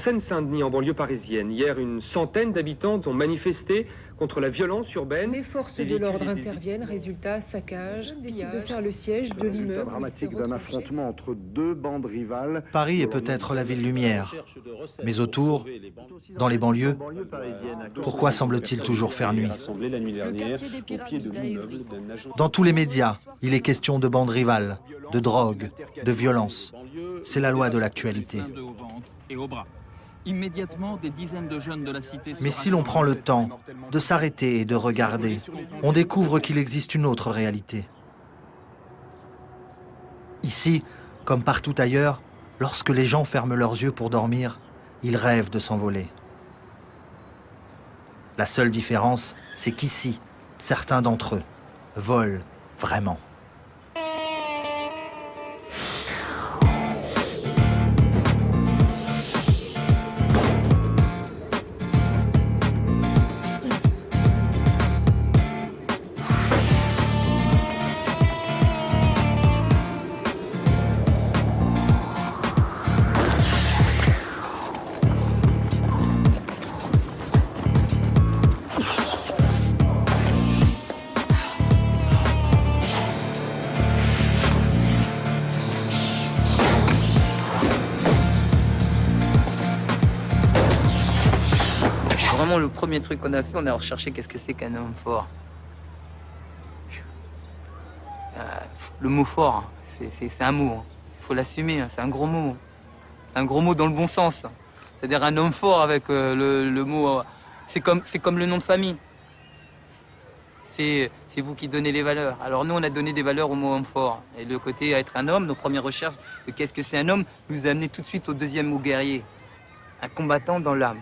Seine-Saint-Denis, en banlieue parisienne. Hier, une centaine d'habitants ont manifesté contre la violence urbaine. Les forces de l'ordre interviennent, résultat, saccage, décident de faire le siège de l'immeuble. Dramatique d'un affrontement entre deux bandes rivales. Paris est peut-être la ville lumière, mais autour, dans les banlieues, pourquoi semble-t-il toujours faire nuit? Dans tous les médias, il est question de bandes rivales, de drogue, de violence. C'est la loi de l'actualité. Immédiatement, des dizaines de jeunes de la cité... Mais si l'on prend le temps de s'arrêter et de regarder, on découvre qu'il existe une autre réalité. Ici, comme partout ailleurs, lorsque les gens ferment leurs yeux pour dormir, ils rêvent de s'envoler. La seule différence, c'est qu'ici, certains d'entre eux volent vraiment. Vraiment, le premier truc qu'on a fait, on a recherché qu'est-ce que c'est qu'un homme fort. Le mot fort, c'est un mot. Il faut l'assumer, c'est un gros mot. C'est un gros mot dans le bon sens. C'est-à-dire un homme fort avec le mot... C'est comme le nom de famille. C'est vous qui donnez les valeurs. Alors nous, on a donné des valeurs au mot homme fort. Et le côté être un homme, nos premières recherches de qu'est-ce que c'est un homme, nous a amené tout de suite au deuxième mot guerrier. Un combattant dans l'âme.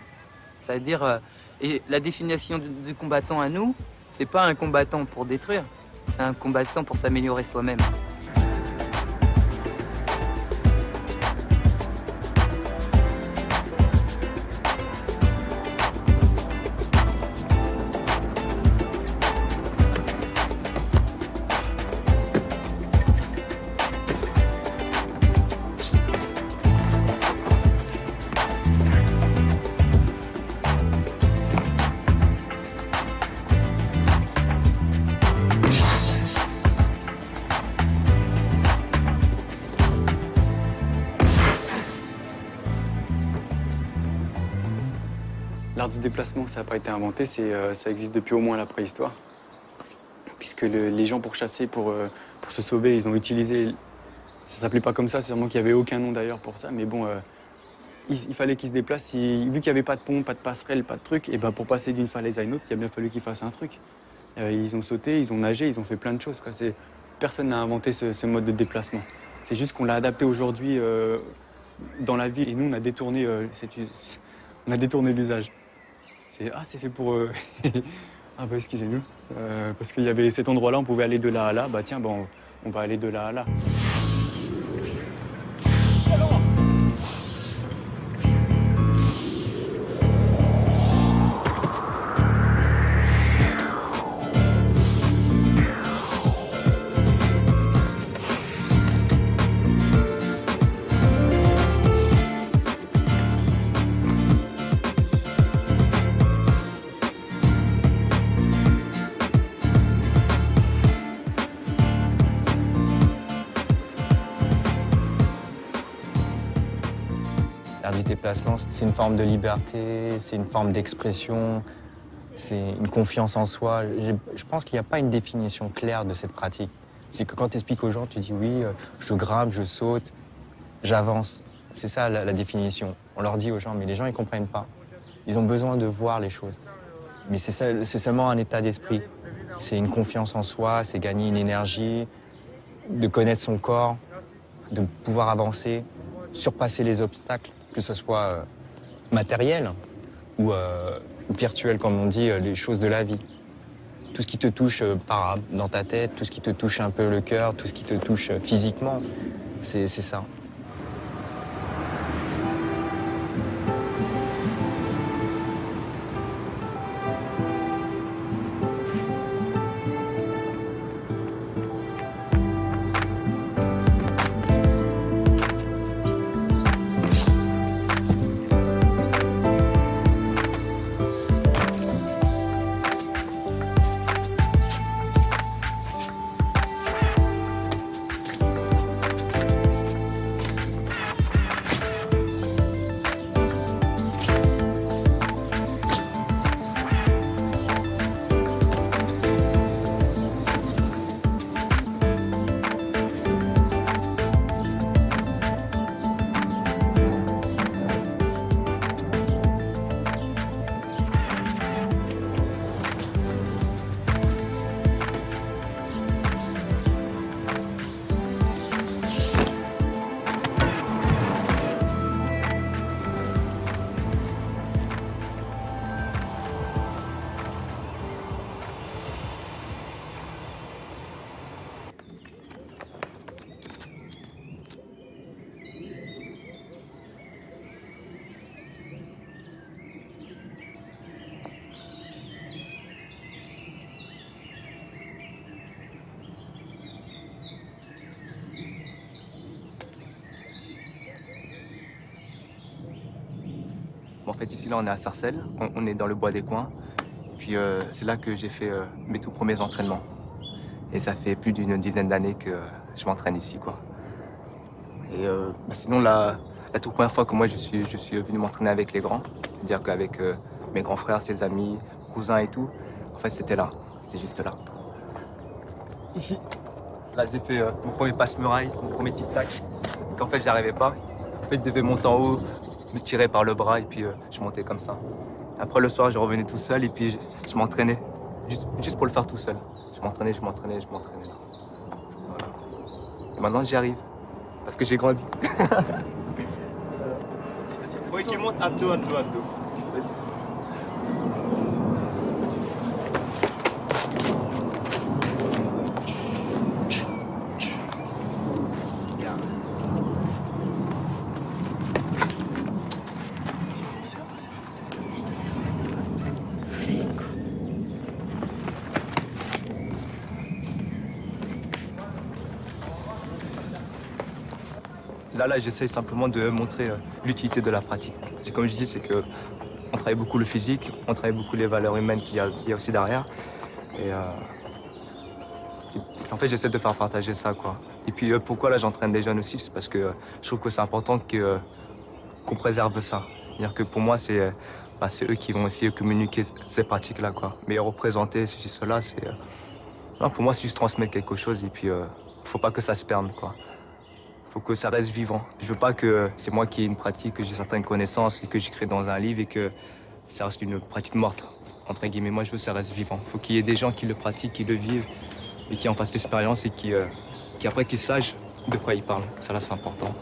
C'est-à-dire, et la définition du combattant à nous, c'est pas un combattant pour détruire, c'est un combattant pour s'améliorer soi-même. L'art du déplacement, ça n'a pas été inventé, ça existe depuis au moins la préhistoire. Puisque les gens, pour chasser, pour se sauver, ils ont utilisé... Ça s'appelait pas comme ça, c'est sûrement qu'il n'y avait aucun nom d'ailleurs pour ça, mais bon, il fallait qu'ils se déplacent. Vu qu'il n'y avait pas de pont, pas de passerelle, pas de truc, et ben pour passer d'une falaise à une autre, il a bien fallu qu'ils fassent un truc. Ils ont sauté, ils ont nagé, ils ont fait plein de choses, quoi. Personne n'a inventé ce mode de déplacement. C'est juste qu'on l'a adapté aujourd'hui dans la ville, et nous, on a détourné l'usage. C'est fait pour... Ah bah excusez-nous, parce qu'il y avait cet endroit-là, on pouvait aller de là à là, bah tiens, bon, on va aller de là à là. L'art du déplacement, c'est une forme de liberté, c'est une forme d'expression, c'est une confiance en soi. Je pense qu'il n'y a pas une définition claire de cette pratique. C'est que quand tu expliques aux gens, tu dis oui, je grimpe, je saute, j'avance. C'est ça la définition. On leur dit aux gens, mais les gens ils ne comprennent pas. Ils ont besoin de voir les choses. Mais c'est seulement un état d'esprit. C'est une confiance en soi, c'est gagner une énergie, de connaître son corps, de pouvoir avancer, surpasser les obstacles, que ce soit matériel ou virtuel, comme on dit, les choses de la vie. Tout ce qui te touche dans ta tête, tout ce qui te touche un peu le cœur, tout ce qui te touche physiquement, c'est ça. En fait, ici, là, on est à Sarcelles, on est dans le bois des coins. Puis c'est là que j'ai fait mes tout premiers entraînements. Et ça fait plus d'une dizaine d'années que je m'entraîne ici, quoi. Et sinon, la toute première fois que moi, je suis venu m'entraîner avec les grands, c'est-à-dire qu'avec mes grands frères, ses amis, cousins et tout, en fait, c'était là. C'était juste là. Ici. Là, j'ai fait mon premier passe-muraille, mon premier tic-tac. En fait, j'y arrivais pas. En fait, je devais monter en haut, me tirer par le bras et puis je montais comme ça. Après, le soir, je revenais tout seul et puis je m'entraînais. Juste pour le faire tout seul. Je m'entraînais. Voilà. Et maintenant, j'y arrive. Parce que j'ai grandi. Oui, qui monte, abdos. Vas-y. Là, j'essaye simplement de montrer l'utilité de la pratique. C'est comme je dis, c'est que on travaille beaucoup le physique, on travaille beaucoup les valeurs humaines qu'il y a aussi derrière. Et en fait, j'essaie de faire partager ça, quoi. Et puis pourquoi là j'entraîne des jeunes aussi, c'est parce que je trouve que c'est important qu'on préserve ça. C'est-à-dire que pour moi, c'est eux qui vont aussi communiquer ces pratiques-là, quoi. Mais représenter ceci, cela, pour moi, c'est juste transmettre quelque chose et puis faut pas que ça se perde, quoi. Faut que ça reste vivant. Je veux pas que c'est moi qui ai une pratique, que j'ai certaines connaissances et que j'écris dans un livre et que ça reste une pratique morte, entre guillemets. Moi, je veux que ça reste vivant. Faut qu'il y ait des gens qui le pratiquent, qui le vivent et qui en fassent l'expérience et qui après qu'ils sachent de quoi ils parlent. Ça, là, c'est important.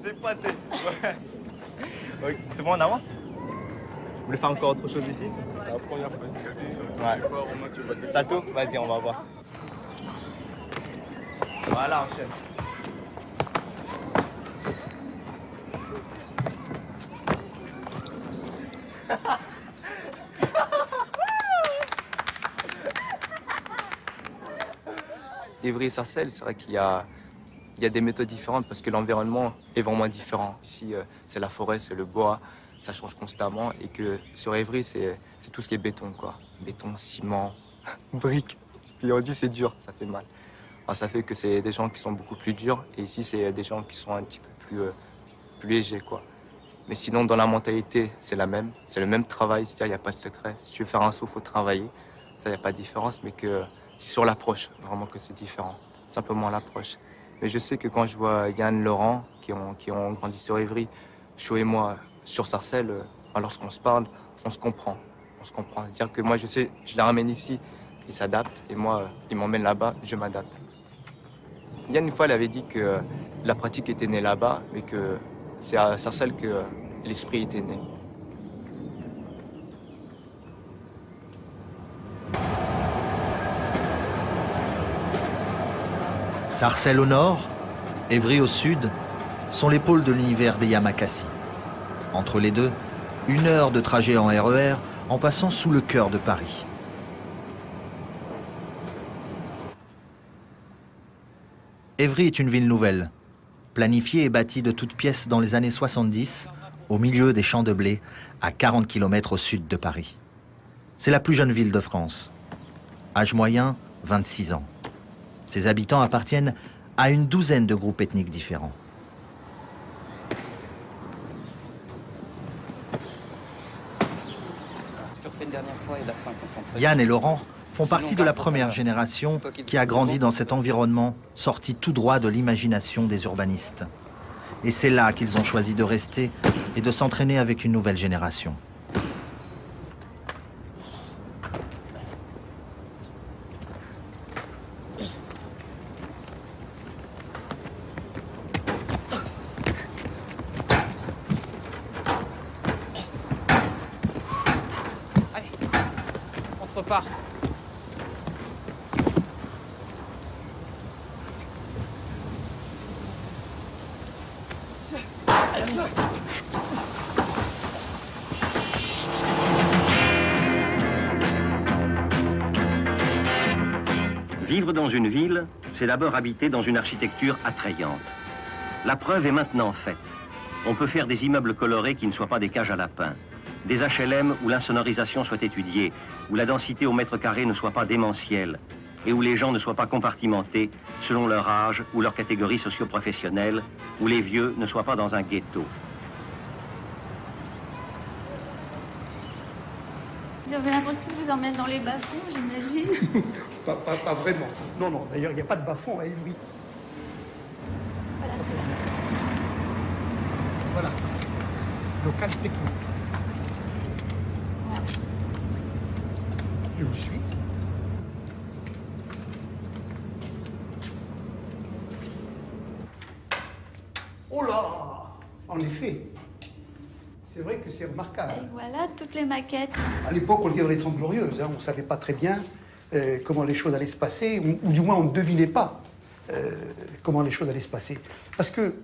C'est pas tes... Ouais. C'est bon, on avance? Vous voulez faire encore autre chose ici? La première fois. Ouais. Salto? Vas-y, on va voir. Voilà, enchaîne. Évry et Sarcelles, c'est vrai qu'il y a des méthodes différentes parce que l'environnement est vraiment différent. Ici, c'est la forêt, c'est le bois, ça change constamment. Et que sur Évry, c'est tout ce qui est béton, quoi. Béton, ciment, briques. Puis on dit c'est dur, ça fait mal. Alors, ça fait que c'est des gens qui sont beaucoup plus durs. Et ici, c'est des gens qui sont un petit peu plus légers, quoi. Mais sinon, dans la mentalité, c'est la même. C'est le même travail, c'est-à-dire il n'y a pas de secret. Si tu veux faire un saut, il faut travailler. Ça, il n'y a pas de différence, mais que c'est sur l'approche, vraiment que c'est différent. Simplement l'approche. Mais je sais que quand je vois Yann, Laurent, qui ont grandi sur Évry, Cho et moi sur Sarcelles, lorsqu'on se parle, on se comprend. On se comprend. C'est-à-dire que moi, je sais, je les ramène ici, ils s'adaptent, et moi, ils m'emmènent là-bas, je m'adapte. Yann, une fois, il avait dit que la pratique était née là-bas, mais que c'est à Sarcelles que l'esprit était né. Sarcelles au nord, Évry au sud, sont les pôles de l'univers des Yamakasi. Entre les deux, 1 heure de trajet en RER en passant sous le cœur de Paris. Évry est une ville nouvelle, planifiée et bâtie de toutes pièces dans les années 70, au milieu des champs de blé, à 40 km au sud de Paris. C'est la plus jeune ville de France. Âge moyen, 26 ans. Ses habitants appartiennent à une douzaine de groupes ethniques différents. Yann et Laurent font partie de la première génération qui a grandi dans cet environnement sorti tout droit de l'imagination des urbanistes. Et c'est là qu'ils ont choisi de rester et de s'entraîner avec une nouvelle génération. Repart. Vivre dans une ville, c'est d'abord habiter dans une architecture attrayante. La preuve est maintenant faite. On peut faire des immeubles colorés qui ne soient pas des cages à lapins, des HLM où l'insonorisation soit étudiée, où la densité au mètre carré ne soit pas démentielle, et où les gens ne soient pas compartimentés selon leur âge ou leur catégorie socio-professionnelle, où les vieux ne soient pas dans un ghetto. Vous avez l'impression de vous en mettre dans les bas-fonds, j'imagine. Pas vraiment. Non, non, d'ailleurs, il n'y a pas de bas-fond à Évry. Voilà, c'est là. Voilà. Local technique. Ouais. Je vous suis. Oh là! En effet, c'est vrai que c'est remarquable. Et voilà toutes les maquettes. À l'époque, on était dans les 30 Glorieuses. Hein, on ne savait pas très bien comment les choses allaient se passer, ou du moins on ne devinait pas comment les choses allaient se passer. Parce que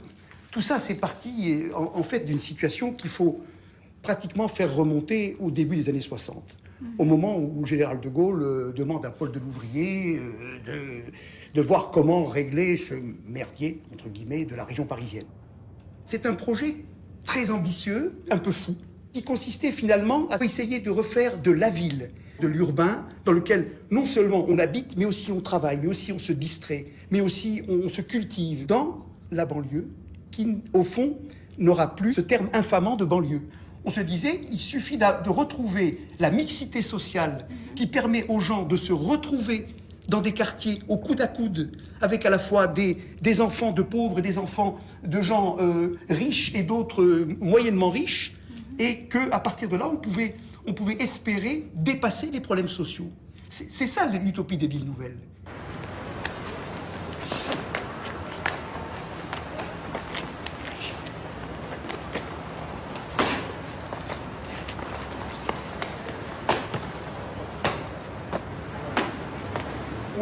tout ça, c'est parti en fait d'une situation qu'il faut pratiquement faire remonter au début des années 60. Au moment où le général de Gaulle demande à Paul Delouvrier de voir comment régler ce merdier, entre guillemets, de la région parisienne. C'est un projet très ambitieux, un peu fou, qui consistait finalement à essayer de refaire de la ville, de l'urbain, dans lequel non seulement on habite, mais aussi on travaille, mais aussi on se distrait, mais aussi on se cultive dans la banlieue, qui, au fond, n'aura plus ce terme infamant de banlieue. On se disait, il suffit de retrouver la mixité sociale qui permet aux gens de se retrouver dans des quartiers au coude à coude, avec à la fois des enfants de pauvres et des enfants de gens riches et d'autres moyennement riches, et qu'à partir de là, on pouvait espérer dépasser les problèmes sociaux. C'est ça l'utopie des villes nouvelles.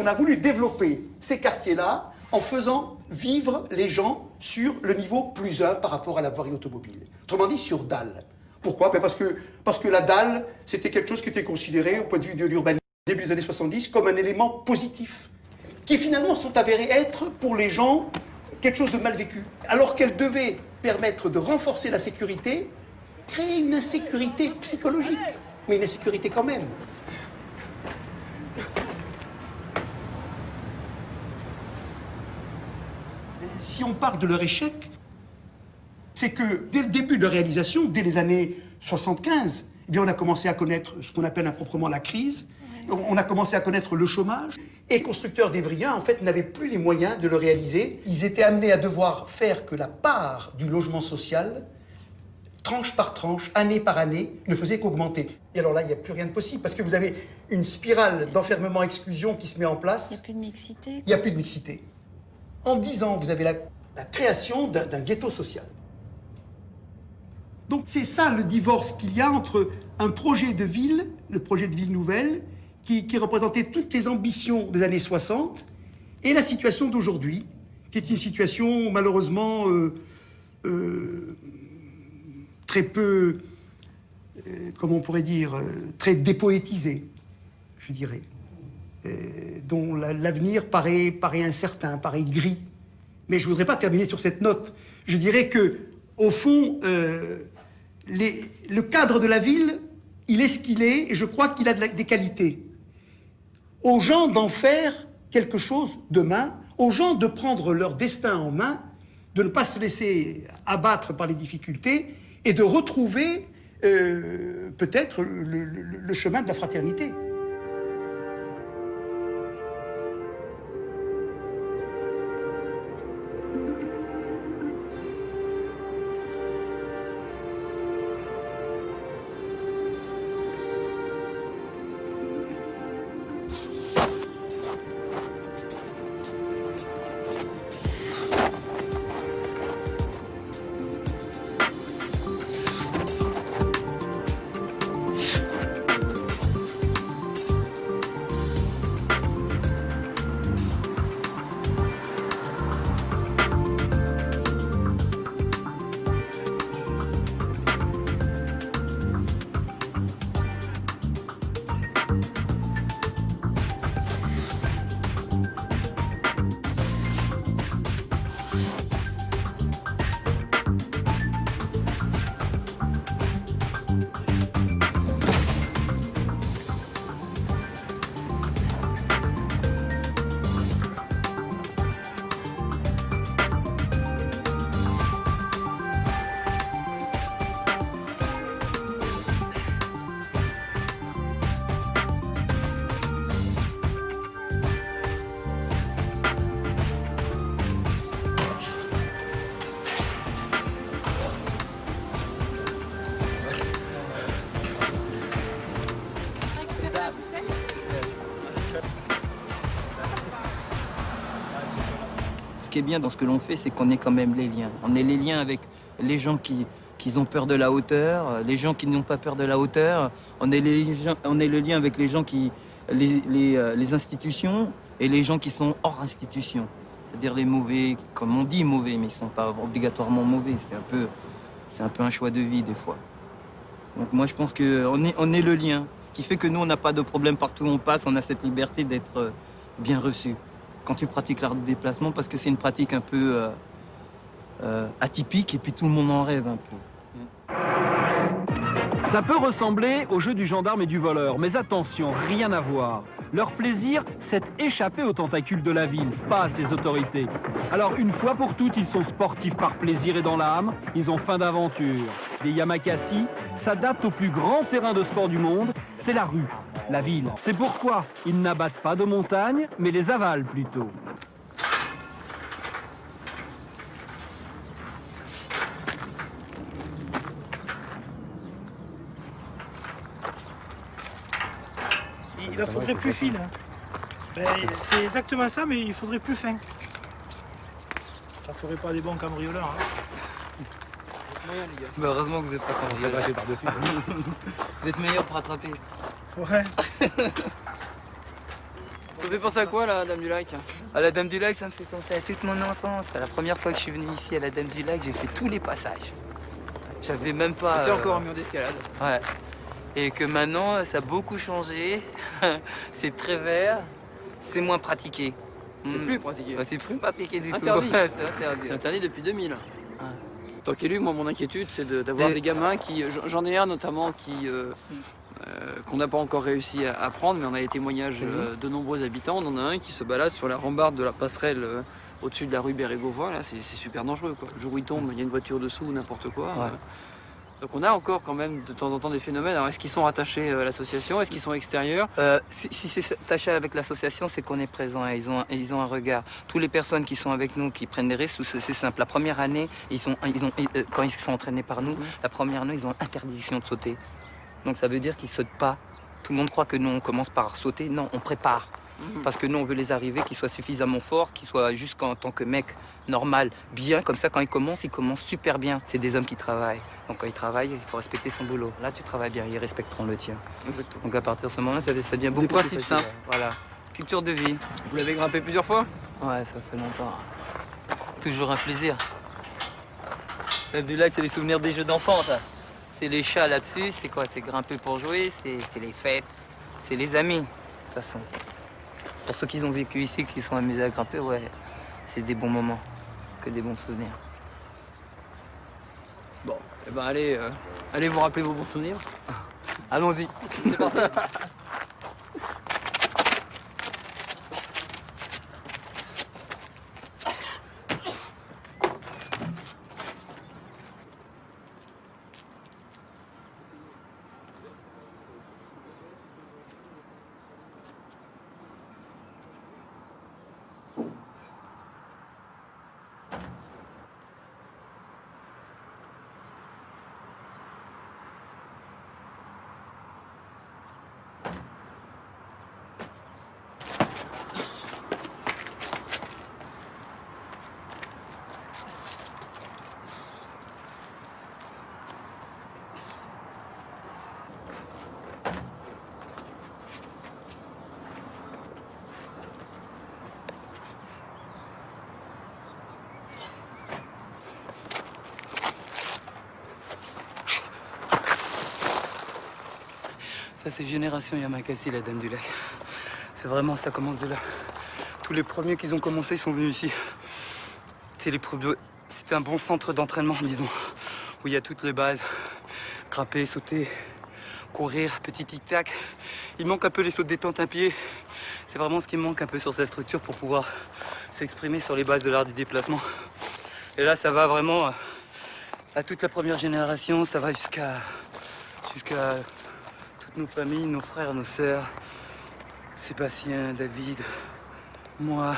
On a voulu développer ces quartiers-là en faisant vivre les gens sur le niveau plus 1 par rapport à la voirie automobile. Autrement dit, sur dalle. Pourquoi? Parce que la dalle, c'était quelque chose qui était considéré, au point de vue de l'urbanisme, début des années 70, comme un élément positif, qui finalement sont avérés être, pour les gens, quelque chose de mal vécu. Alors qu'elle devait permettre de renforcer la sécurité, créer une insécurité psychologique, mais une insécurité quand même. Si on parle de leur échec, c'est que dès le début de la réalisation, dès les années 75, eh bien on a commencé à connaître ce qu'on appelle improprement la crise, on a commencé à connaître le chômage, et les constructeurs d'évrien, en fait, n'avaient plus les moyens de le réaliser. Ils étaient amenés à devoir faire que la part du logement social, tranche par tranche, année par année, ne faisait qu'augmenter. Et alors là, il n'y a plus rien de possible, parce que vous avez une spirale d'enfermement-exclusion qui se met en place. Il n'y a plus de mixité. Il n'y a plus de mixité. En 10 ans, vous avez la création d'un ghetto social. Donc c'est ça le divorce qu'il y a entre un projet de ville, le projet de ville nouvelle, qui représentait toutes les ambitions des années 60, et la situation d'aujourd'hui, qui est une situation malheureusement très peu, comment on pourrait dire, très dépoétisée, je dirais. Dont l'avenir paraît incertain, paraît gris. Mais je ne voudrais pas terminer sur cette note. Je dirais que, au fond, le cadre de la ville, il est ce qu'il est, et je crois qu'il a des qualités. Aux gens d'en faire quelque chose demain, aux gens de prendre leur destin en main, de ne pas se laisser abattre par les difficultés, et de retrouver peut-être le chemin de la fraternité. qui est bien dans ce que l'on fait, c'est qu'on est quand même les liens. On est les liens avec les gens qui ont peur de la hauteur, les gens qui n'ont pas peur de la hauteur. On est le lien avec les gens les institutions et les gens qui sont hors institution. C'est-à-dire les mauvais, comme on dit mauvais, mais ils ne sont pas obligatoirement mauvais. C'est un peu un choix de vie des fois. Donc moi je pense qu'on est le lien. Ce qui fait que nous on n'a pas de problème partout où on passe, on a cette liberté d'être bien reçu. Quand tu pratiques l'art du déplacement, parce que c'est une pratique un peu atypique et puis tout le monde en rêve un peu. Ça peut ressembler au jeu du gendarme et du voleur, mais attention, rien à voir. Leur plaisir, c'est échapper aux tentacules de la ville, pas à ses autorités. Alors une fois pour toutes, ils sont sportifs par plaisir et dans l'âme, ils ont faim d'aventure. Les Yamakasi s'adaptent au plus grand terrain de sport du monde, c'est la rue, la ville. C'est pourquoi ils n'abattent pas de montagnes, mais les avalent plutôt. Il en faudrait plus fine. Hein. Ben, c'est exactement ça, mais il faudrait plus fin. Ça ferait pas des bons cambrioleurs. Hein. Bah heureusement que vous n'êtes pas cambrioleurs. Vous êtes meilleurs pour rattraper. Ouais. Ça vous fait penser à quoi, la Dame du Lac? À la Dame du Lac, ça me fait penser à toute mon enfance. La première fois que je suis venu ici à la Dame du Lac, j'ai fait tous les passages. J'avais même pas... C'était encore un mur d'escalade. Ouais. Et que maintenant, ça a beaucoup changé. C'est très vert, c'est moins pratiqué. C'est plus pratiqué. Ouais, c'est plus pratiqué du interdit. tout. C'est interdit. C'est interdit depuis 2000. Ouais. Tant qu'élu, moi, mon inquiétude, c'est d'avoir des gamins qui... J'en ai un notamment qu'on n'a pas encore réussi à prendre, mais on a les témoignages de nombreux habitants. On en a un qui se balade sur la rambarde de la passerelle au-dessus de la rue Bérégovoy. Là, c'est super dangereux, quoi. Le jour où il tombe, il y a une voiture dessous ou n'importe quoi. Ouais. Donc on a encore quand même de temps en temps des phénomènes. Alors est-ce qu'ils sont rattachés à l'association? Est-ce qu'ils sont extérieurs? Si c'est attaché avec l'association, c'est qu'on est présent et ils ont un regard. Toutes les personnes qui sont avec nous, qui prennent des risques, c'est simple. La première année, quand ils sont entraînés par nous, la première année, ils ont interdiction de sauter. Donc ça veut dire qu'ils ne sautent pas. Tout le monde croit que nous, on commence par sauter. Non, on prépare. Parce que nous, on veut les arriver, qu'ils soient suffisamment forts, qu'ils soient juste en tant que mec normal, bien. Comme ça, quand ils commencent super bien. C'est des hommes qui travaillent. Donc quand ils travaillent, il faut respecter son boulot. Là, tu travailles bien, ils respecteront le tien. Exactement. Donc à partir de ce moment-là, ça devient beaucoup des principes plus facile. simples. Voilà. Culture de vie. Vous l'avez grimpé plusieurs fois? Ouais, ça fait longtemps. Toujours un plaisir. Dame du Lac, c'est les souvenirs des jeux d'enfants, ça. C'est les chats là-dessus, c'est quoi? C'est grimper pour jouer, c'est les fêtes, c'est les amis, de toute façon. Pour ceux qui ont vécu ici, qui sont amusés à grimper, ouais, c'est des bons moments, que des bons souvenirs. Bon, eh ben allez vous rappeler vos bons souvenirs. Allons-y. C'est parti. Ça, c'est Génération Yamakasi, la Dame du Lac. C'est vraiment, ça commence de là. Tous les premiers qui ont commencé sont venus ici. C'était un bon centre d'entraînement, disons, où il y a toutes les bases. Grimper, sauter, courir, petit tic-tac. Il manque un peu les sauts de détente à pied. C'est vraiment ce qui manque un peu sur cette structure pour pouvoir s'exprimer sur les bases de l'art du déplacement. Et là, ça va vraiment à toute la première génération, ça va jusqu'à toutes nos familles, nos frères, nos sœurs, Sébastien, David, moi,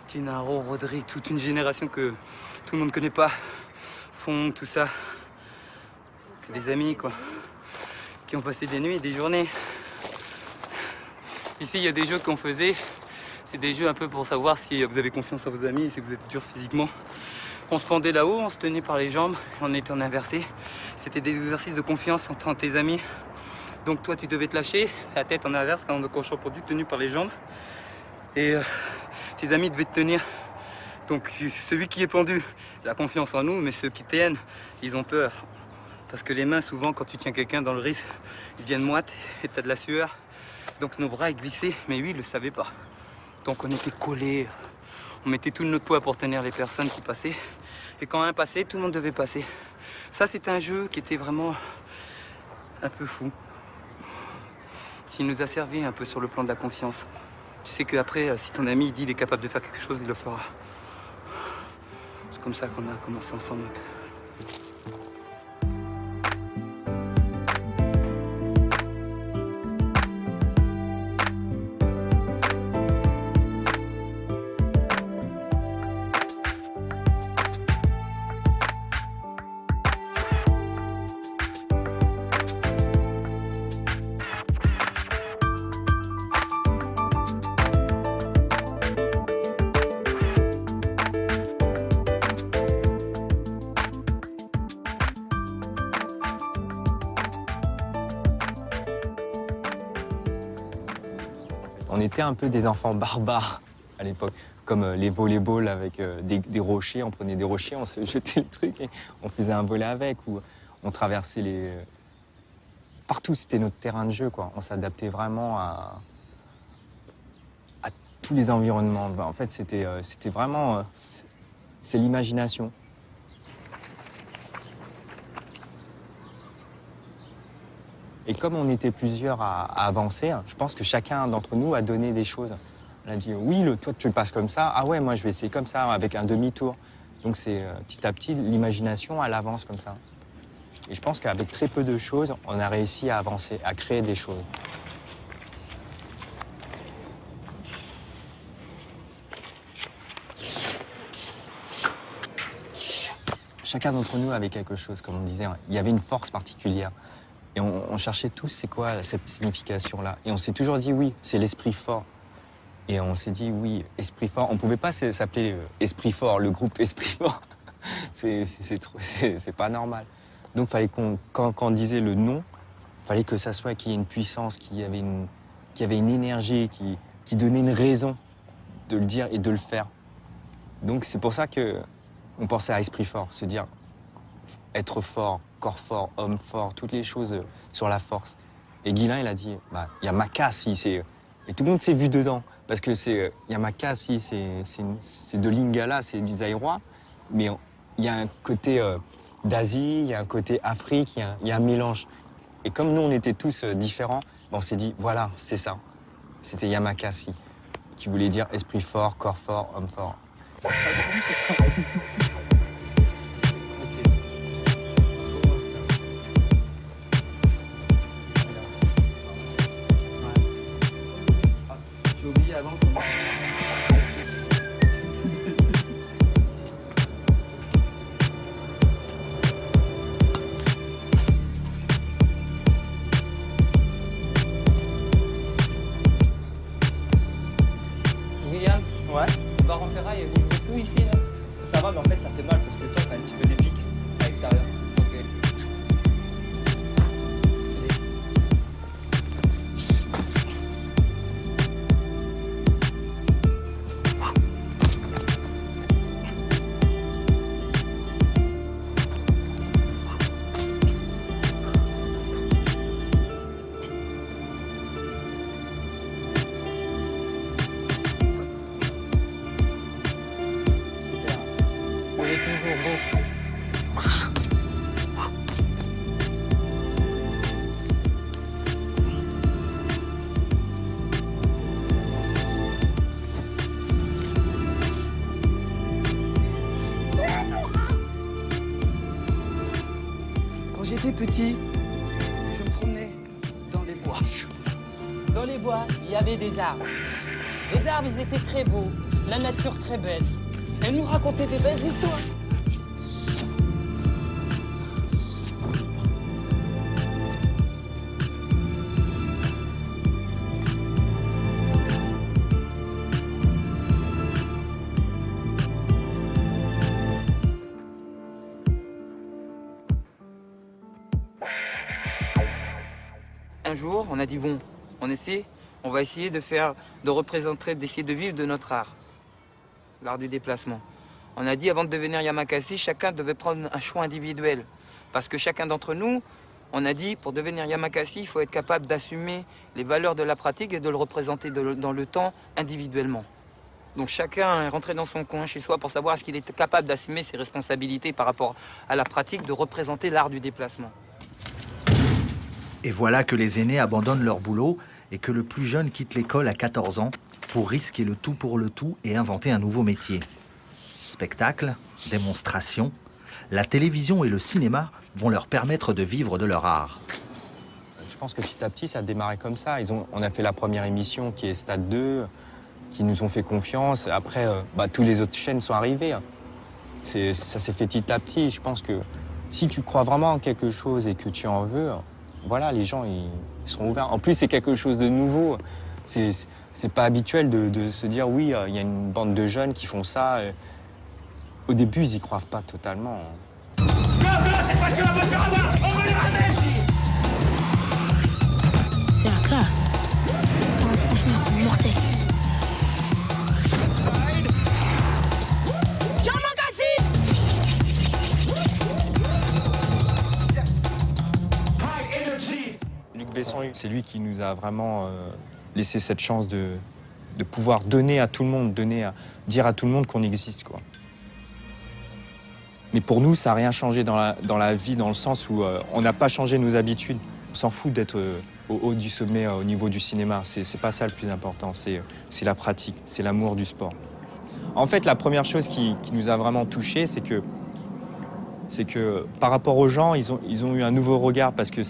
Tinaro, Rodrigue, toute une génération que tout le monde ne connaît pas, Fond, tout ça. Que des amis, quoi, qui ont passé des nuits et des journées. Ici, il y a des jeux qu'on faisait, C'est des jeux un peu pour savoir si vous avez confiance en vos amis, si vous êtes dur physiquement. On se pendait là-haut, on se tenait par les jambes, et on était en inversé. C'était des exercices de confiance entre tes amis. Donc toi, tu devais te lâcher, la tête en inverse, quand on se pendu, tenu par les jambes. Et tes amis devaient te tenir. Donc celui qui est pendu, il a confiance en nous, mais ceux qui tiennent, ils ont peur. Parce que les mains, souvent, quand tu tiens quelqu'un dans le risque, ils viennent moites et tu as de la sueur. Donc nos bras, ils glissaient, mais lui, il ne le savait pas. Donc on était collés, on mettait tout notre poids pour tenir les personnes qui passaient. Et quand un passait, tout le monde devait passer. Ça, c'était un jeu qui était vraiment un peu fou. S'il nous a servi un peu sur le plan de la confiance. Tu sais qu'après, si ton ami dit qu'il est capable de faire quelque chose, il le fera. C'est comme ça qu'on a commencé ensemble. On était un peu des enfants barbares à l'époque, comme les volleyball avec des rochers. On prenait des rochers, on se jetait le truc et on faisait un volley avec, ou on traversait les... Partout, c'était notre terrain de jeu, quoi. On s'adaptait vraiment à tous les environnements. En fait, c'était vraiment... c'est l'imagination. Et comme on était plusieurs à avancer, je pense que chacun d'entre nous a donné des choses. On a dit, oui, toi, tu le passes comme ça. Ah ouais, moi, je vais essayer comme ça, avec un demi-tour. Donc, c'est petit à petit, l'imagination, elle avance comme ça. Et je pense qu'avec très peu de choses, on a réussi à avancer, à créer des choses. Chacun d'entre nous avait quelque chose, comme on disait. Il y avait une force particulière. Et on cherchait tous, c'est quoi cette signification-là? Et on s'est toujours dit, oui, c'est l'esprit fort. Et on s'est dit, oui, esprit fort. On ne pouvait pas s'appeler Esprit Fort, le groupe Esprit Fort. C'est pas normal. Donc, fallait quand on disait le nom, il fallait que ça soit qu'il y ait une puissance, qu'il y avait une énergie, qui donnait une raison de le dire et de le faire. Donc, c'est pour ça qu'on pensait à Esprit Fort, se dire être fort, corps fort, homme fort, toutes les choses sur la force. Et Guilain, il a dit, il y a Makassi, et tout le monde s'est vu dedans, parce que Yamakasi, c'est de Lingala, c'est du Zaïrois, mais il y a un côté d'Asie, il y a un côté Afrique, il y a un mélange. Et comme nous, on était tous différents, on s'est dit, voilà, c'est ça. C'était Yamakasi, qui voulait dire esprit fort, corps fort, homme fort. J'ai oublié avant qu'on... William? Ouais. Le bar en ferraille, elle bouge beaucoup ici, là? Ça va, mais en fait, ça fait mal parce que toi, c'est un petit peu des pics à l'extérieur. Ok. Il est toujours beau. Quand j'étais petit, je me promenais dans les bois. Dans les bois, il y avait des arbres. Les arbres, ils étaient très beaux, la nature très belle. Elle nous racontait des belles histoires. un jour, on a dit bon, on va essayer de représenter, d'essayer de vivre de notre art, l'art du déplacement. On a dit avant de devenir Yamakasi, chacun devait prendre un choix individuel. Parce que chacun d'entre nous, on a dit pour devenir Yamakasi, il faut être capable d'assumer les valeurs de la pratique et de le représenter dans le temps individuellement. Donc chacun est rentré dans son coin chez soi pour savoir est-ce qu'il est capable d'assumer ses responsabilités par rapport à la pratique de représenter l'art du déplacement. Et voilà que les aînés abandonnent leur boulot et que le plus jeune quitte l'école à 14 ans pour risquer le tout pour le tout et inventer un nouveau métier. Spectacle, démonstration, la télévision et le cinéma vont leur permettre de vivre de leur art. Je pense que petit à petit, ça a démarré comme ça. On a fait la première émission qui est Stade 2, qui nous ont fait confiance. Après, tous les autres chaînes sont arrivées. Ça s'est fait petit à petit. Je pense que si tu crois vraiment en quelque chose et que tu en veux, voilà, les gens ils seront ouverts. En plus, c'est quelque chose de nouveau. C'est pas habituel de se dire oui, il y a une bande de jeunes qui font ça. Au début, ils y croient pas totalement. C'est la classe. Oh, franchement, c'est mortel. Luc Besson, c'est lui qui nous a vraiment laissé cette chance de pouvoir donner à tout le monde, dire à tout le monde qu'on existe, quoi. Mais pour nous, ça n'a rien changé dans la vie, dans le sens où on n'a pas changé nos habitudes. On s'en fout d'être au haut du sommet, au niveau du cinéma. C'est pas ça le plus important, c'est la pratique, c'est l'amour du sport. En fait, la première chose qui nous a vraiment touchés, c'est que par rapport aux gens, ils ont eu un nouveau regard parce que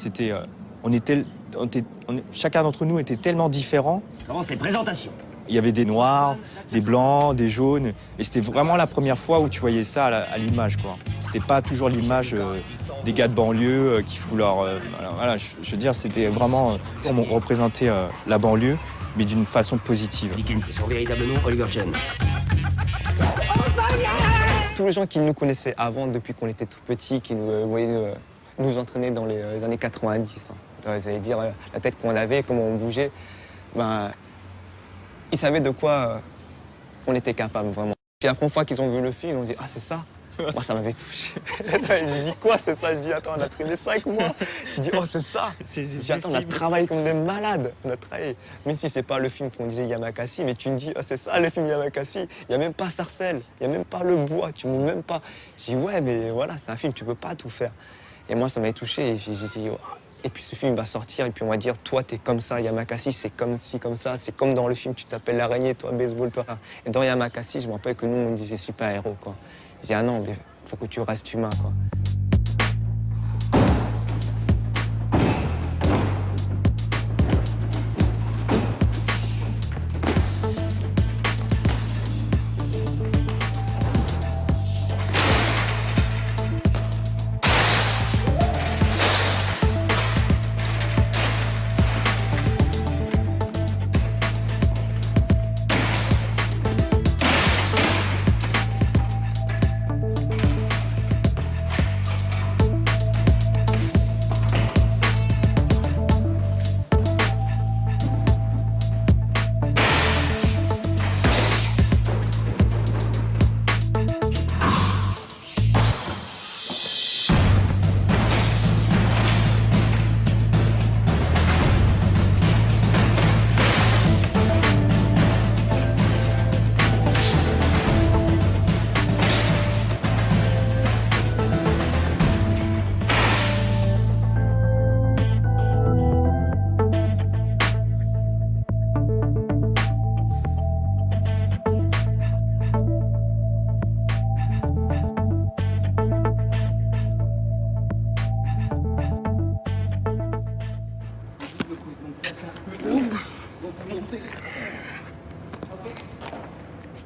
chacun d'entre nous était tellement différent. Commence les présentations. Il y avait des noirs, des blancs, des jaunes, et c'était vraiment la première fois où tu voyais ça à l'image, quoi. C'était pas toujours l'image des gars de banlieue qui foutent leur... voilà, je veux dire, c'était vraiment... on représentait la banlieue, mais d'une façon positive. Son véritable nom, Oliver Chen. Tous les gens qui nous connaissaient avant, depuis qu'on était tout petits, qui nous voyaient nous entraîner dans les années 90, hein. Vous allez dire la tête qu'on avait, comment on bougeait, ils savaient de quoi on était capable, vraiment. Puis la première fois qu'ils ont vu le film, ils ont dit « Ah, c'est ça ?» Moi, ça m'avait touché. Je dis « Quoi, c'est ça ?» Je dis « Attends, on a traîné 5 mois. » Je dis « Oh, c'est ça ?» Je dis « Attends, on a travaillé comme des malades. On a travaillé. » Même si c'est pas le film qu'on disait Yamakasi, mais tu me dis « Oh, c'est ça, le film Yamakasi. Il n'y a même pas Sarcelles, il n'y a même pas le bois, tu ne même pas... » Je dis « Ouais, mais voilà, c'est un film, tu peux pas tout faire. » Et moi, ça m'avait touché et j'ai dit oh. Et puis ce film va sortir et puis on va dire, toi, t'es comme ça, Yamakasi, c'est comme ci, comme ça. C'est comme dans le film, tu t'appelles l'araignée, toi, baseball, toi. Et dans Yamakasi, je me rappelle que nous, on disait super-héros, quoi. Je dis, ah non, mais faut que tu restes humain, quoi.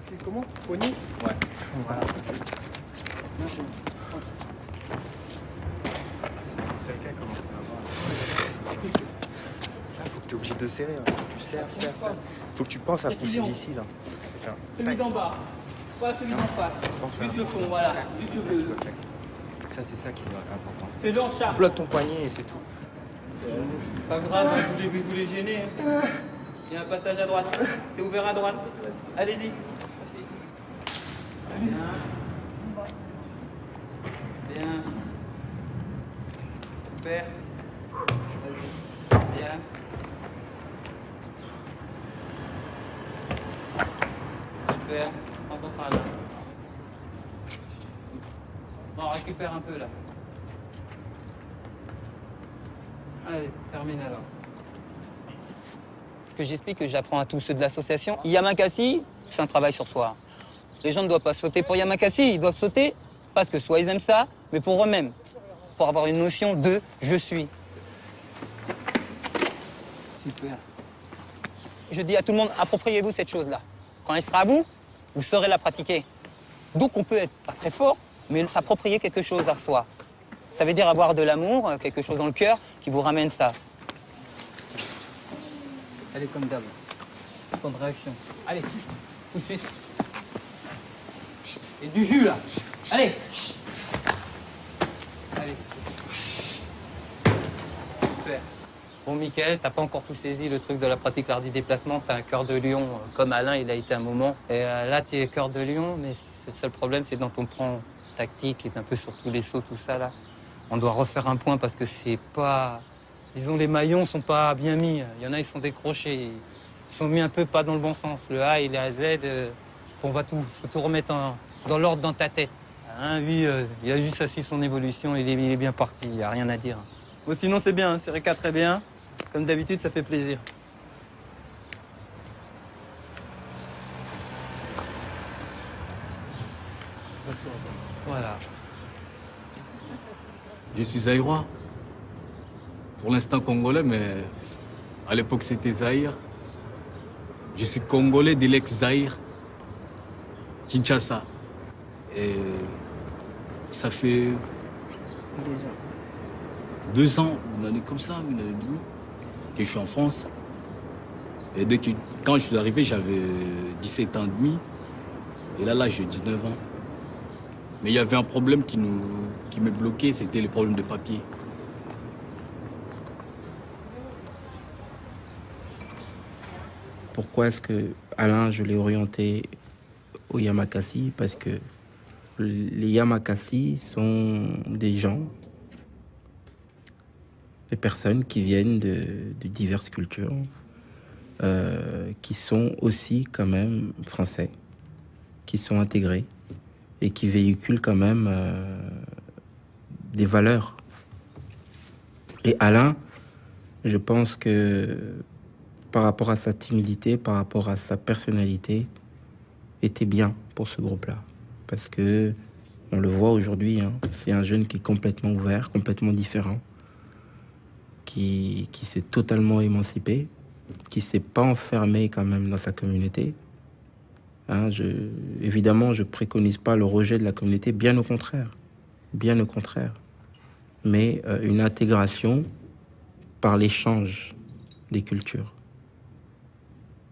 C'est comment? Poignée? Ouais, comme ça. Là, faut que tu es obligé de serrer. Hein. Tu serres. Faut que tu penses à pousser d'ici, là. Celui d'en bas, pas celui d'en face. Juste le fond, voilà. Juste le... Ça, c'est ça qui est important. Fais-le en charge. Bloque ton poignet et c'est tout. Pas grave, vous les gêner. Hein. Il y a un passage à droite. C'est ouvert à droite. Allez-y. Bien. Bien. Super. Bien. Super. Prends ton train là. Bon, récupère un peu là. Allez, termine alors. Ce que j'explique, que j'apprends à tous ceux de l'association, Yamakasi, c'est un travail sur soi. Les gens ne doivent pas sauter pour Yamakasi, ils doivent sauter parce que soit ils aiment ça, mais pour eux-mêmes. Pour avoir une notion de « je suis ». Super. Je dis à tout le monde, appropriez-vous cette chose-là. Quand elle sera à vous, vous saurez la pratiquer. Donc on peut être pas très fort, mais s'approprier quelque chose à soi. Ça veut dire avoir de l'amour, quelque chose dans le cœur qui vous ramène ça. Allez, comme d'hab. Temps de réaction. Allez, tout de suite. Et du jus, là. Allez. Allez. Super. Bon, Mickaël, t'as pas encore tout saisi le truc de la pratique l'art du déplacement. T'as un cœur de lion, comme Alain, il a été un moment. Et là, tu es cœur de lion, mais le seul problème, c'est dans ton plan tactique, qui est un peu sur tous les sauts, tout ça, là. On doit refaire un point parce que c'est pas... Disons, les maillons sont pas bien mis. Il y en a, ils sont décrochés. Ils sont mis un peu pas dans le bon sens. Le A et le Z, faut tout remettre dans l'ordre dans ta tête. Hein, lui, il a juste à suivre son évolution. Il est bien parti, il n'y a rien à dire. Bon, sinon, c'est bien. C'est Réka très bien. Comme d'habitude, ça fait plaisir. Voilà. Je suis zaïrois. Pour l'instant congolais, mais à l'époque c'était Zaïre. Je suis congolais de l'ex-Zaïre, Kinshasa. Et ça fait 2 ans, une année comme ça, une année et demie, que je suis en France. Et quand je suis arrivé, j'avais 17 ans et demi. Et là, j'ai 19 ans. Mais il y avait un problème qui me bloquait, c'était le problème de papier. Pourquoi est-ce que Alain, je l'ai orienté au Yamakasi? Parce que les Yamakasi sont des gens, des personnes qui viennent de diverses cultures, qui sont aussi quand même français, qui sont intégrés et qui véhiculent quand même des valeurs. Et Alain, je pense que par rapport à sa timidité, par rapport à sa personnalité, était bien pour ce groupe-là. Parce que, on le voit aujourd'hui, hein, c'est un jeune qui est complètement ouvert, complètement différent, qui s'est totalement émancipé, qui ne s'est pas enfermé quand même dans sa communauté. Hein, évidemment, je ne préconise pas le rejet de la communauté, bien au contraire. Bien au contraire. Mais une intégration par l'échange des cultures.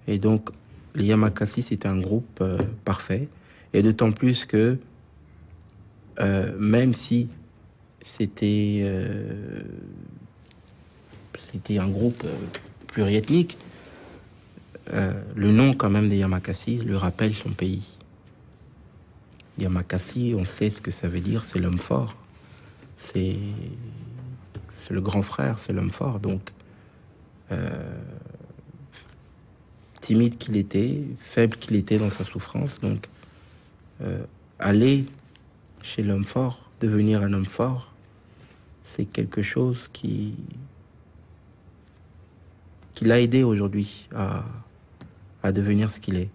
Et donc, les Yamakasi, c'est un groupe parfait. Et d'autant plus que, même si c'était un groupe pluriethnique, le nom quand même des Yamakasi lui rappelle son pays. Yamakasi, on sait ce que ça veut dire, c'est l'homme fort. C'est le grand frère, c'est l'homme fort. Donc, timide qu'il était, faible qu'il était dans sa souffrance. Donc, aller chez l'homme fort, devenir un homme fort, c'est quelque chose qui l'a aidé aujourd'hui à devenir ce qu'il est.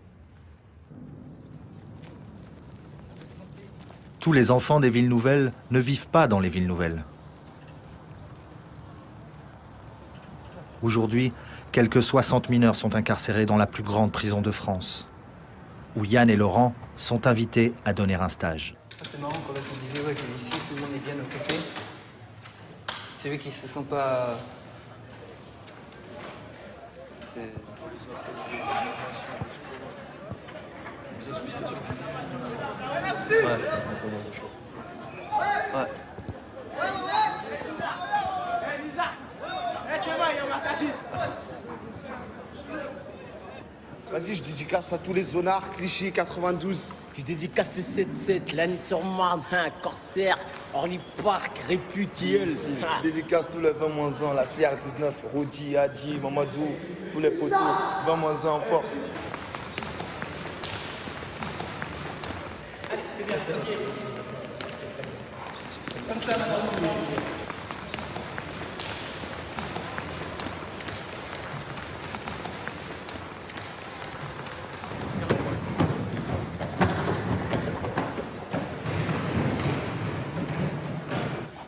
Tous les enfants des villes nouvelles ne vivent pas dans les villes nouvelles. Aujourd'hui, quelques 60 mineurs sont incarcérés dans la plus grande prison de France, où Yann et Laurent sont invités à donner un stage. C'est marrant quand on disait que ici tout le monde est bien occupé. C'est eux qui se sont pas... Ouais. Ouais. Vas-y, je dédicace à tous les zonards, Clichy, 92. Je dédicace le 7-7, Lagny-sur-Marne, Corsair, Orly Park, Réputiel. Je dédicace tous les 20-1, la CR19, Rodi, Adi, Mamadou, tous les poteaux, 20-1 en force. Comme ça,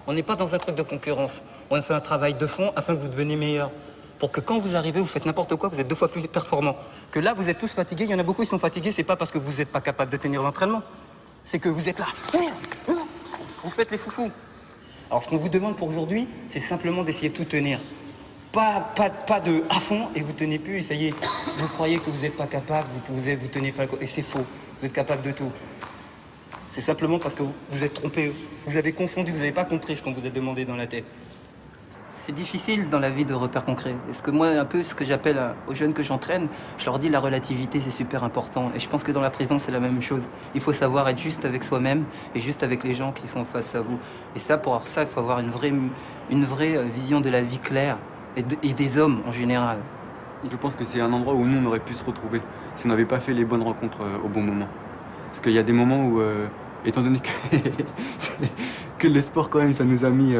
on n'est pas dans un truc de concurrence. On fait un travail de fond afin que vous deveniez meilleur. Pour que quand vous arrivez, vous faites n'importe quoi, vous êtes 2 fois plus performant. Que là, vous êtes tous fatigués. Il y en a beaucoup qui sont fatigués. C'est pas parce que vous n'êtes pas capable de tenir l'entraînement. C'est que vous êtes là. Vous faites les foufous. Alors, ce qu'on vous demande pour aujourd'hui, c'est simplement d'essayer de tout tenir. Pas de à fond et vous tenez plus. Essayez. Vous croyez que vous n'êtes pas capable, vous tenez pas. Et c'est faux. Vous êtes capable de tout. C'est simplement parce que vous êtes trompé. Vous avez confondu, vous n'avez pas compris ce qu'on vous a demandé dans la tête. C'est difficile dans la vie de repères concrets. Parce que moi, un peu ce que j'appelle aux jeunes que j'entraîne, je leur dis la relativité, c'est super important. Et je pense que dans la prison, c'est la même chose. Il faut savoir être juste avec soi-même et juste avec les gens qui sont face à vous. Et ça, pour avoir ça, il faut avoir une vraie vision de la vie claire et des hommes en général. Je pense que c'est un endroit où nous, on aurait pu se retrouver si on n'avait pas fait les bonnes rencontres au bon moment. Parce qu'il y a des moments où, étant donné que le sport, quand même, ça nous a mis...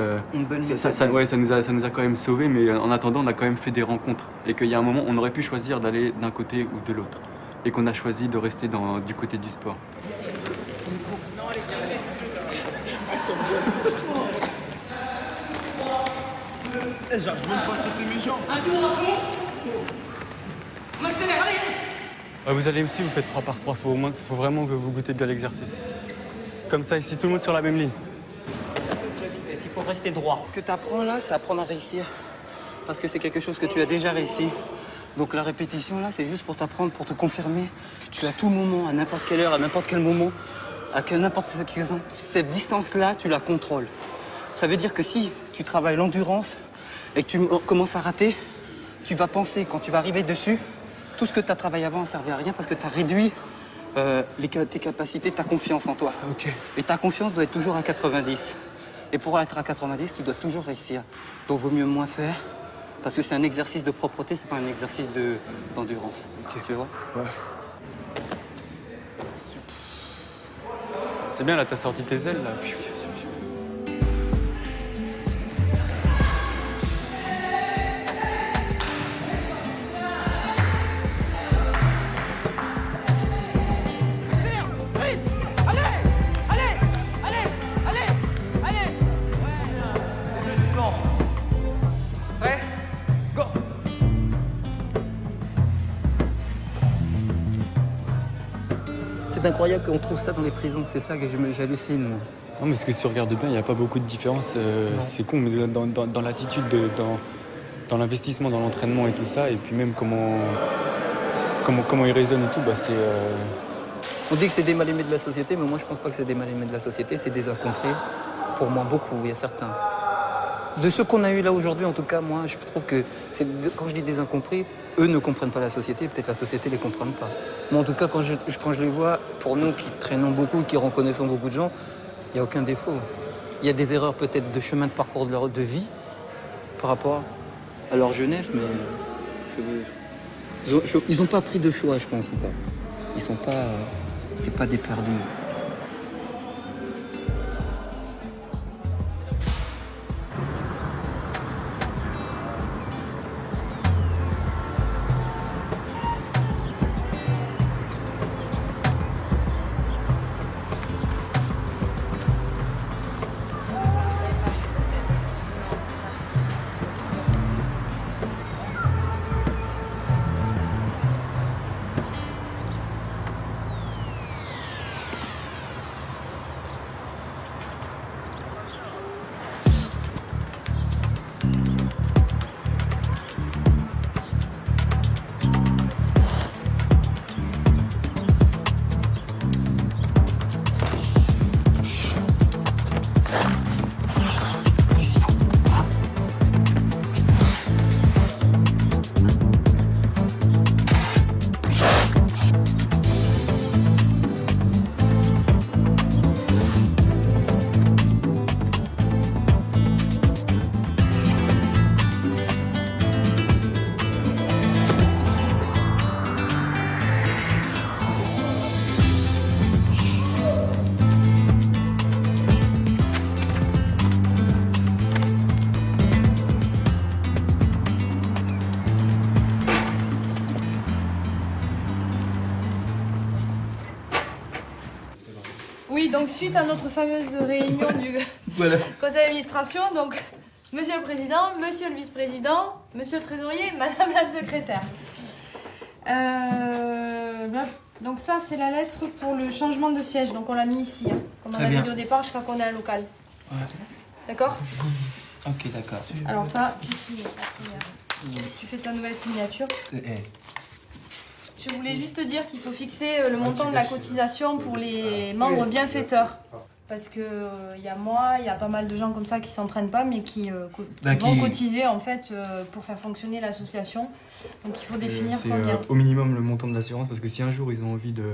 ça nous a quand même sauvés, mais en attendant, on a quand même fait des rencontres. Et qu'il y a un moment, on aurait pu choisir d'aller d'un côté ou de l'autre. Et qu'on a choisi de rester du côté du sport. J'arrive même pas à sauter mes jambes. Un tour à fond. On accélère, allez. Vous allez aussi, vous faites 3 par 3, faut vraiment que vous goûtez bien l'exercice. Comme ça, ici, tout le monde sur la même ligne. Et s'il faut rester droit. Ce que tu apprends là, c'est apprendre à réussir. Parce que c'est quelque chose que tu as déjà réussi. Donc la répétition là, c'est juste pour t'apprendre, pour te confirmer que tu as tout moment, à n'importe quelle heure, à n'importe quel moment, à n'importe quelle raison, cette distance-là, tu la contrôles. Ça veut dire que si tu travailles l'endurance et que tu commences à rater, tu vas penser, quand tu vas arriver dessus, tout ce que tu as travaillé avant ne servait à rien parce que tu as réduit tes capacités, ta confiance en toi. Okay. Et ta confiance doit être toujours à 90. Et pour être à 90, tu dois toujours réussir. Donc vaut mieux moins faire parce que c'est un exercice de propreté, c'est pas un exercice d'endurance. Okay. Tu vois? Ouais. C'est bien là, t'as sorti tes ailes là. C'est incroyable qu'on trouve ça dans les prisons, c'est ça que j'hallucine. Non, mais parce que si on regarde bien, il n'y a pas beaucoup de différence. C'est con, mais dans l'attitude, dans l'investissement, dans l'entraînement et tout ça, et puis même comment ils raisonnent et tout, bah c'est... On dit que c'est des mal-aimés de la société, mais moi je pense pas que c'est des mal-aimés de la société, c'est des incompris. Pour moi, beaucoup, il y a certains. De ceux qu'on a eu là aujourd'hui, en tout cas, moi, je trouve que quand je dis des incompris, eux ne comprennent pas la société, peut-être la société ne les comprend pas. Moi, en tout cas, quand je les vois, pour nous qui traînons beaucoup, qui reconnaissons beaucoup de gens, il n'y a aucun défaut. Il y a des erreurs peut-être de chemin de parcours de vie par rapport à leur jeunesse, mais ils n'ont pas pris de choix, je pense, encore. Ils sont pas... c'est pas des perdus. Oui, donc suite à notre fameuse réunion du conseil d'administration, donc Monsieur le Président, Monsieur le Vice-président, Monsieur le Trésorier, Madame la Secrétaire. Donc ça, c'est la lettre pour le changement de siège. Donc on l'a mis ici, hein. Comme on avait dit au départ, je crois qu'on est un local. Ouais. D'accord? Ok, d'accord. Alors ça, tu signes. Tu fais ta nouvelle signature. Je voulais juste te dire qu'il faut fixer le montant de la cotisation pour les membres bienfaiteurs. Parce que y a moi, il y a pas mal de gens comme ça qui s'entraînent pas, mais qui vont cotiser en fait pour faire fonctionner l'association. Donc il faut définir combien. Au minimum le montant de l'assurance, parce que si un jour ils ont envie de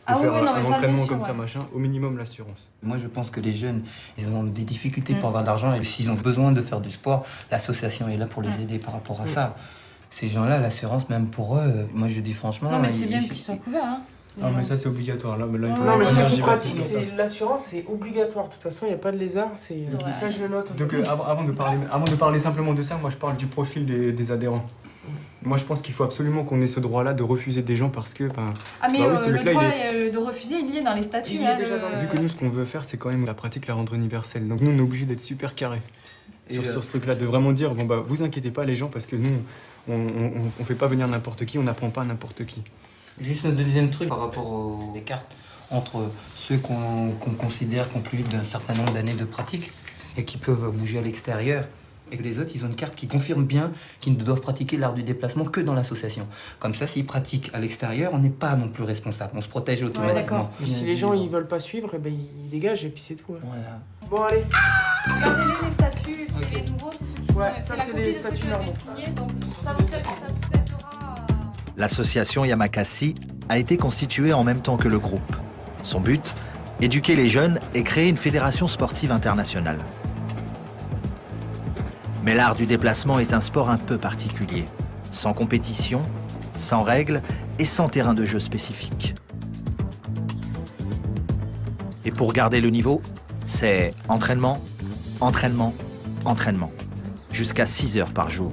faire un entraînement comme ça, machin, au minimum l'assurance. Moi je pense que les jeunes, ils ont des difficultés pour avoir d'argent et s'ils ont besoin de faire du sport, l'association est là pour les aider par rapport à ça. Ces gens-là, l'assurance, même pour eux, moi je dis franchement... Non mais c'est bien qu'ils soient couverts, hein. Ah mais ça c'est obligatoire, là il faut non mais ceux qui pratiquent, l'assurance c'est obligatoire, de toute façon il n'y a pas de lézard, ça je le note. Donc avant de parler simplement de ça, moi je parle du profil des adhérents. Moi je pense qu'il faut absolument qu'on ait ce droit-là de refuser des gens parce que... le droit de refuser il y est dans les statuts. Vu que nous ce qu'on veut faire c'est quand même la pratique la rendre universelle, donc nous on est obligé d'être super carré sur ce truc-là, de vraiment dire bon bah vous inquiétez pas les gens parce que nous on fait pas venir n'importe qui, on n'apprend pas n'importe qui. Juste un deuxième truc par rapport aux cartes entre ceux qu'on considère qui ont plus d'un certain nombre d'années de pratique et qui peuvent bouger à l'extérieur et que les autres, ils ont une carte qui confirme bien qu'ils ne doivent pratiquer l'art du déplacement que dans l'association. Comme ça, s'ils pratiquent à l'extérieur, on n'est pas non plus responsable, on se protège automatiquement. Et si les gens ils veulent pas suivre, eh ben, ils dégagent et puis c'est tout. Hein. Voilà. Bon allez. Regardez les statuts, c'est les nouveaux, c'est ceux qui sont... c'est la copie de ceux qui ont été signés, donc ça vous aidera... L'association Yamakasi a été constituée en même temps que le groupe. Son but, éduquer les jeunes et créer une fédération sportive internationale. Mais l'art du déplacement est un sport un peu particulier, sans compétition, sans règles et sans terrain de jeu spécifique. Et pour garder le niveau, c'est entraînement, entraînement, entraînement, jusqu'à 6 heures par jour.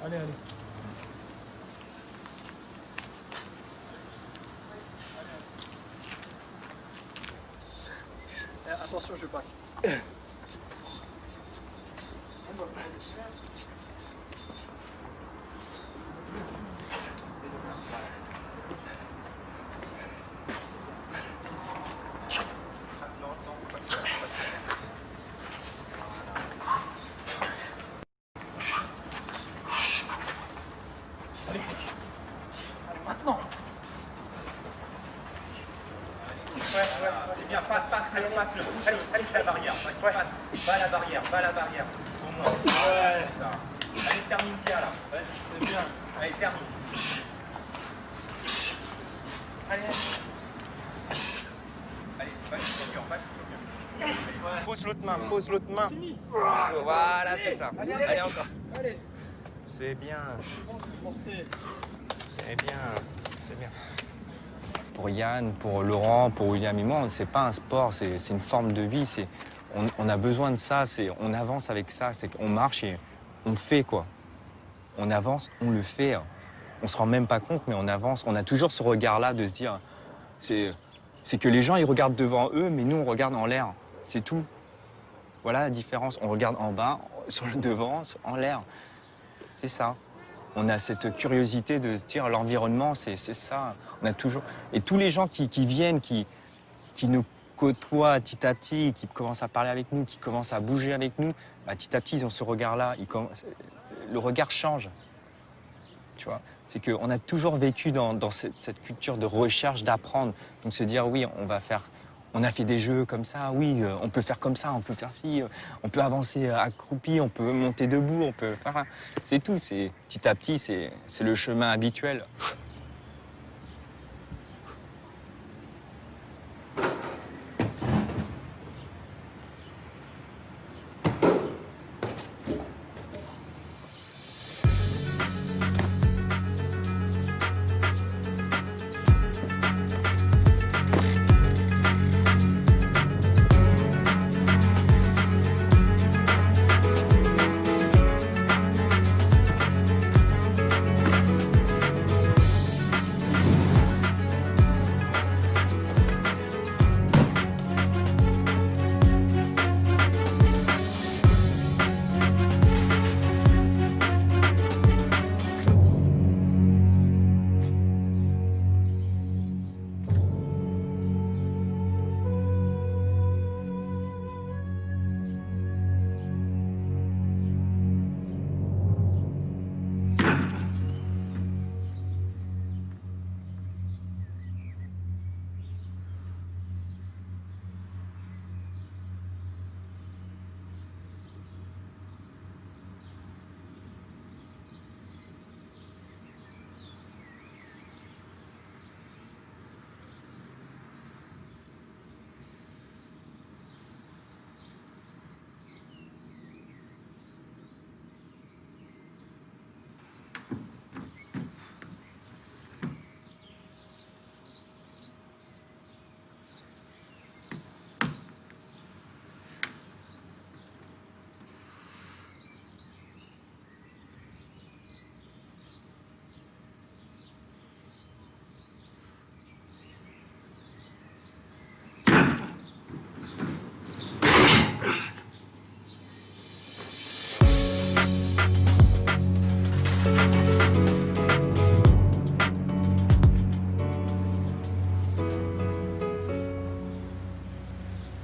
Allez. Attention, je passe. Maintenant. Ouais, c'est bien, passe-le. Allez, la barrière. Passe, va à la barrière. Au moins. Ouais, c'est ça. Allez, termine bien là. Vas-y, c'est bien. Allez, termine. Allez, vas-y, faut bien. Pose l'autre main. Voilà, c'est ça. Allez, encore. Allez. C'est bien. C'est bien. Pour Yann, pour Laurent, pour William et moi, c'est pas un sport, c'est une forme de vie. On a besoin de ça, on avance avec ça, on marche et on le fait, quoi. On avance, on le fait. On se rend même pas compte, mais on avance. On a toujours ce regard-là de se dire, c'est que les gens, ils regardent devant eux, mais nous, on regarde en l'air. C'est tout. Voilà la différence. On regarde en bas, sur le devant, en l'air. C'est ça. On a cette curiosité de se dire l'environnement, c'est ça. On a toujours... Et tous les gens qui viennent, qui nous côtoient petit à petit, qui commencent à parler avec nous, qui commencent à bouger avec nous, bah, petit à petit, ils ont ce regard-là. Le regard change. Tu vois, c'est qu'on a toujours vécu dans cette culture de recherche, d'apprendre. Donc se dire, oui, on a fait des jeux comme ça, oui, on peut faire comme ça, on peut faire ci, on peut avancer accroupi, on peut monter debout, on peut faire... C'est tout, petit à petit, c'est le chemin habituel.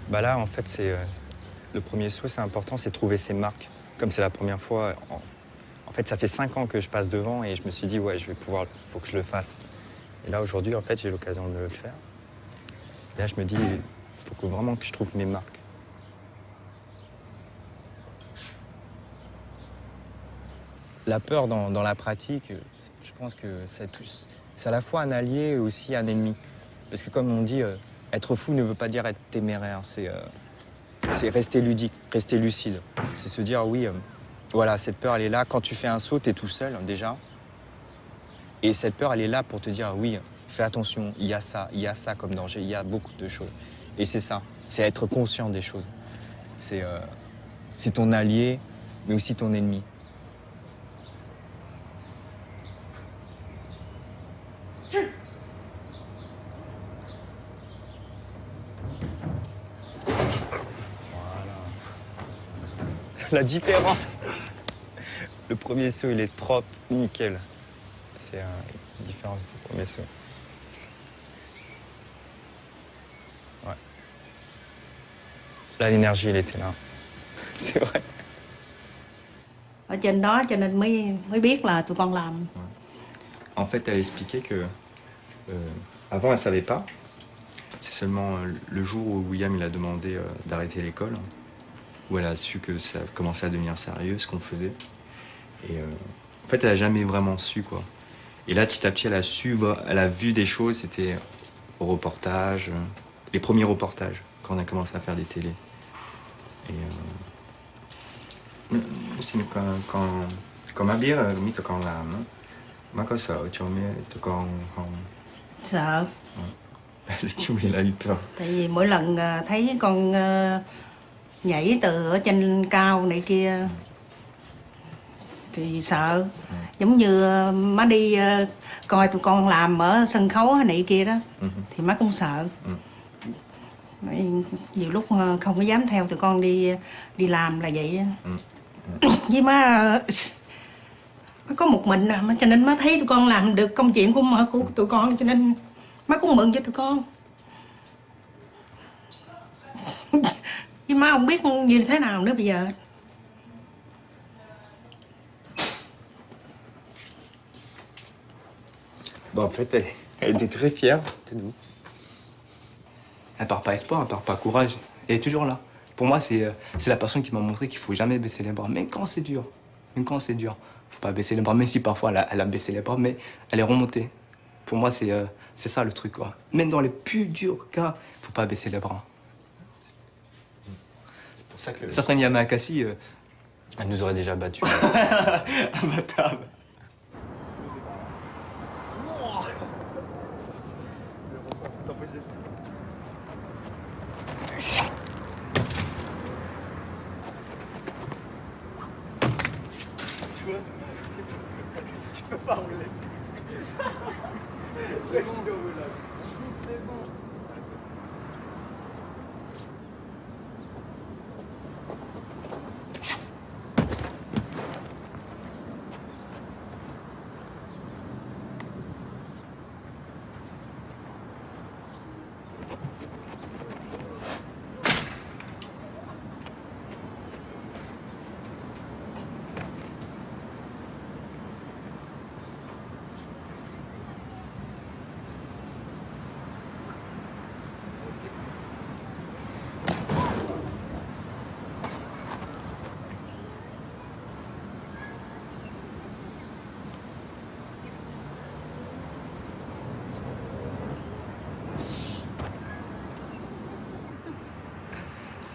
Bah là, en fait, c'est le premier saut, c'est important, c'est trouver ses marques. Comme c'est la première fois, en fait, ça fait 5 ans que je passe devant et je me suis dit, ouais, je vais pouvoir, faut que je le fasse. Et là, aujourd'hui, en fait, j'ai l'occasion de le faire. Et là, je me dis, il faut vraiment que je trouve mes marques. La peur dans la pratique, je pense que c'est à la fois un allié et aussi un ennemi. Parce que comme on dit, être fou ne veut pas dire être téméraire, c'est rester ludique, rester lucide. C'est se dire, oui, voilà, cette peur, elle est là. Quand tu fais un saut, tu es tout seul, déjà. Et cette peur, elle est là pour te dire, oui, fais attention, il y a ça comme danger, il y a beaucoup de choses. Et c'est ça, c'est être conscient des choses. C'est ton allié, mais aussi ton ennemi. La différence. Le premier saut, il est propre, nickel. C'est une différence du premier saut. Ouais. Là, l'énergie, elle était là. C'est vrai. Ở trên đó cho nên mới biết là tụi con làm. En fait, elle expliquait que avant, elle savait pas. C'est seulement le jour où William il a demandé d'arrêter l'école, où elle a su que ça commençait à devenir sérieux, ce qu'on faisait. Et en fait, elle a jamais vraiment su, quoi. Et là, petit à petit, elle a su, elle a vu des choses, c'était au reportage, les premiers reportages, quand on a commencé à faire des télés. Et aussi, quand ma bière, mi tụi con làm á, má có sợ cho mấy tụi con không? Sợ. Le dit oui, il a eu peur. Tại vì mỗi lần thấy con nhảy từ ở trên cao này kia thì sợ. Giống như má đi coi tụi con làm ở sân khấu hay này kia đó thì má cũng sợ. Nhiều lúc không có dám theo tụi con đi làm là vậy. Với má có một mình à, cho nên má thấy tụi con làm được công chuyện của tụi con, cho nên má cũng mừng cho tụi con. Với má không biết như thế nào nữa bây giờ. Bon, en fait, elle était très fière de nous. Elle part pas espoir, elle part pas courage. Elle est toujours là. Pour moi, c'est la personne qui m'a montré qu'il faut jamais baisser les bras, même quand c'est dur. Même quand c'est dur. Faut pas baisser les bras, même si parfois elle a baissé les bras, mais elle est remontée. Pour moi, c'est ça le truc, quoi. Même dans les plus durs cas, faut pas baisser les bras. C'est pour ça que... Ça serait Niamey Akassi. Elle nous aurait déjà battus. Imbattable. Tu peux pas rouler. C'est bon. C'est bon.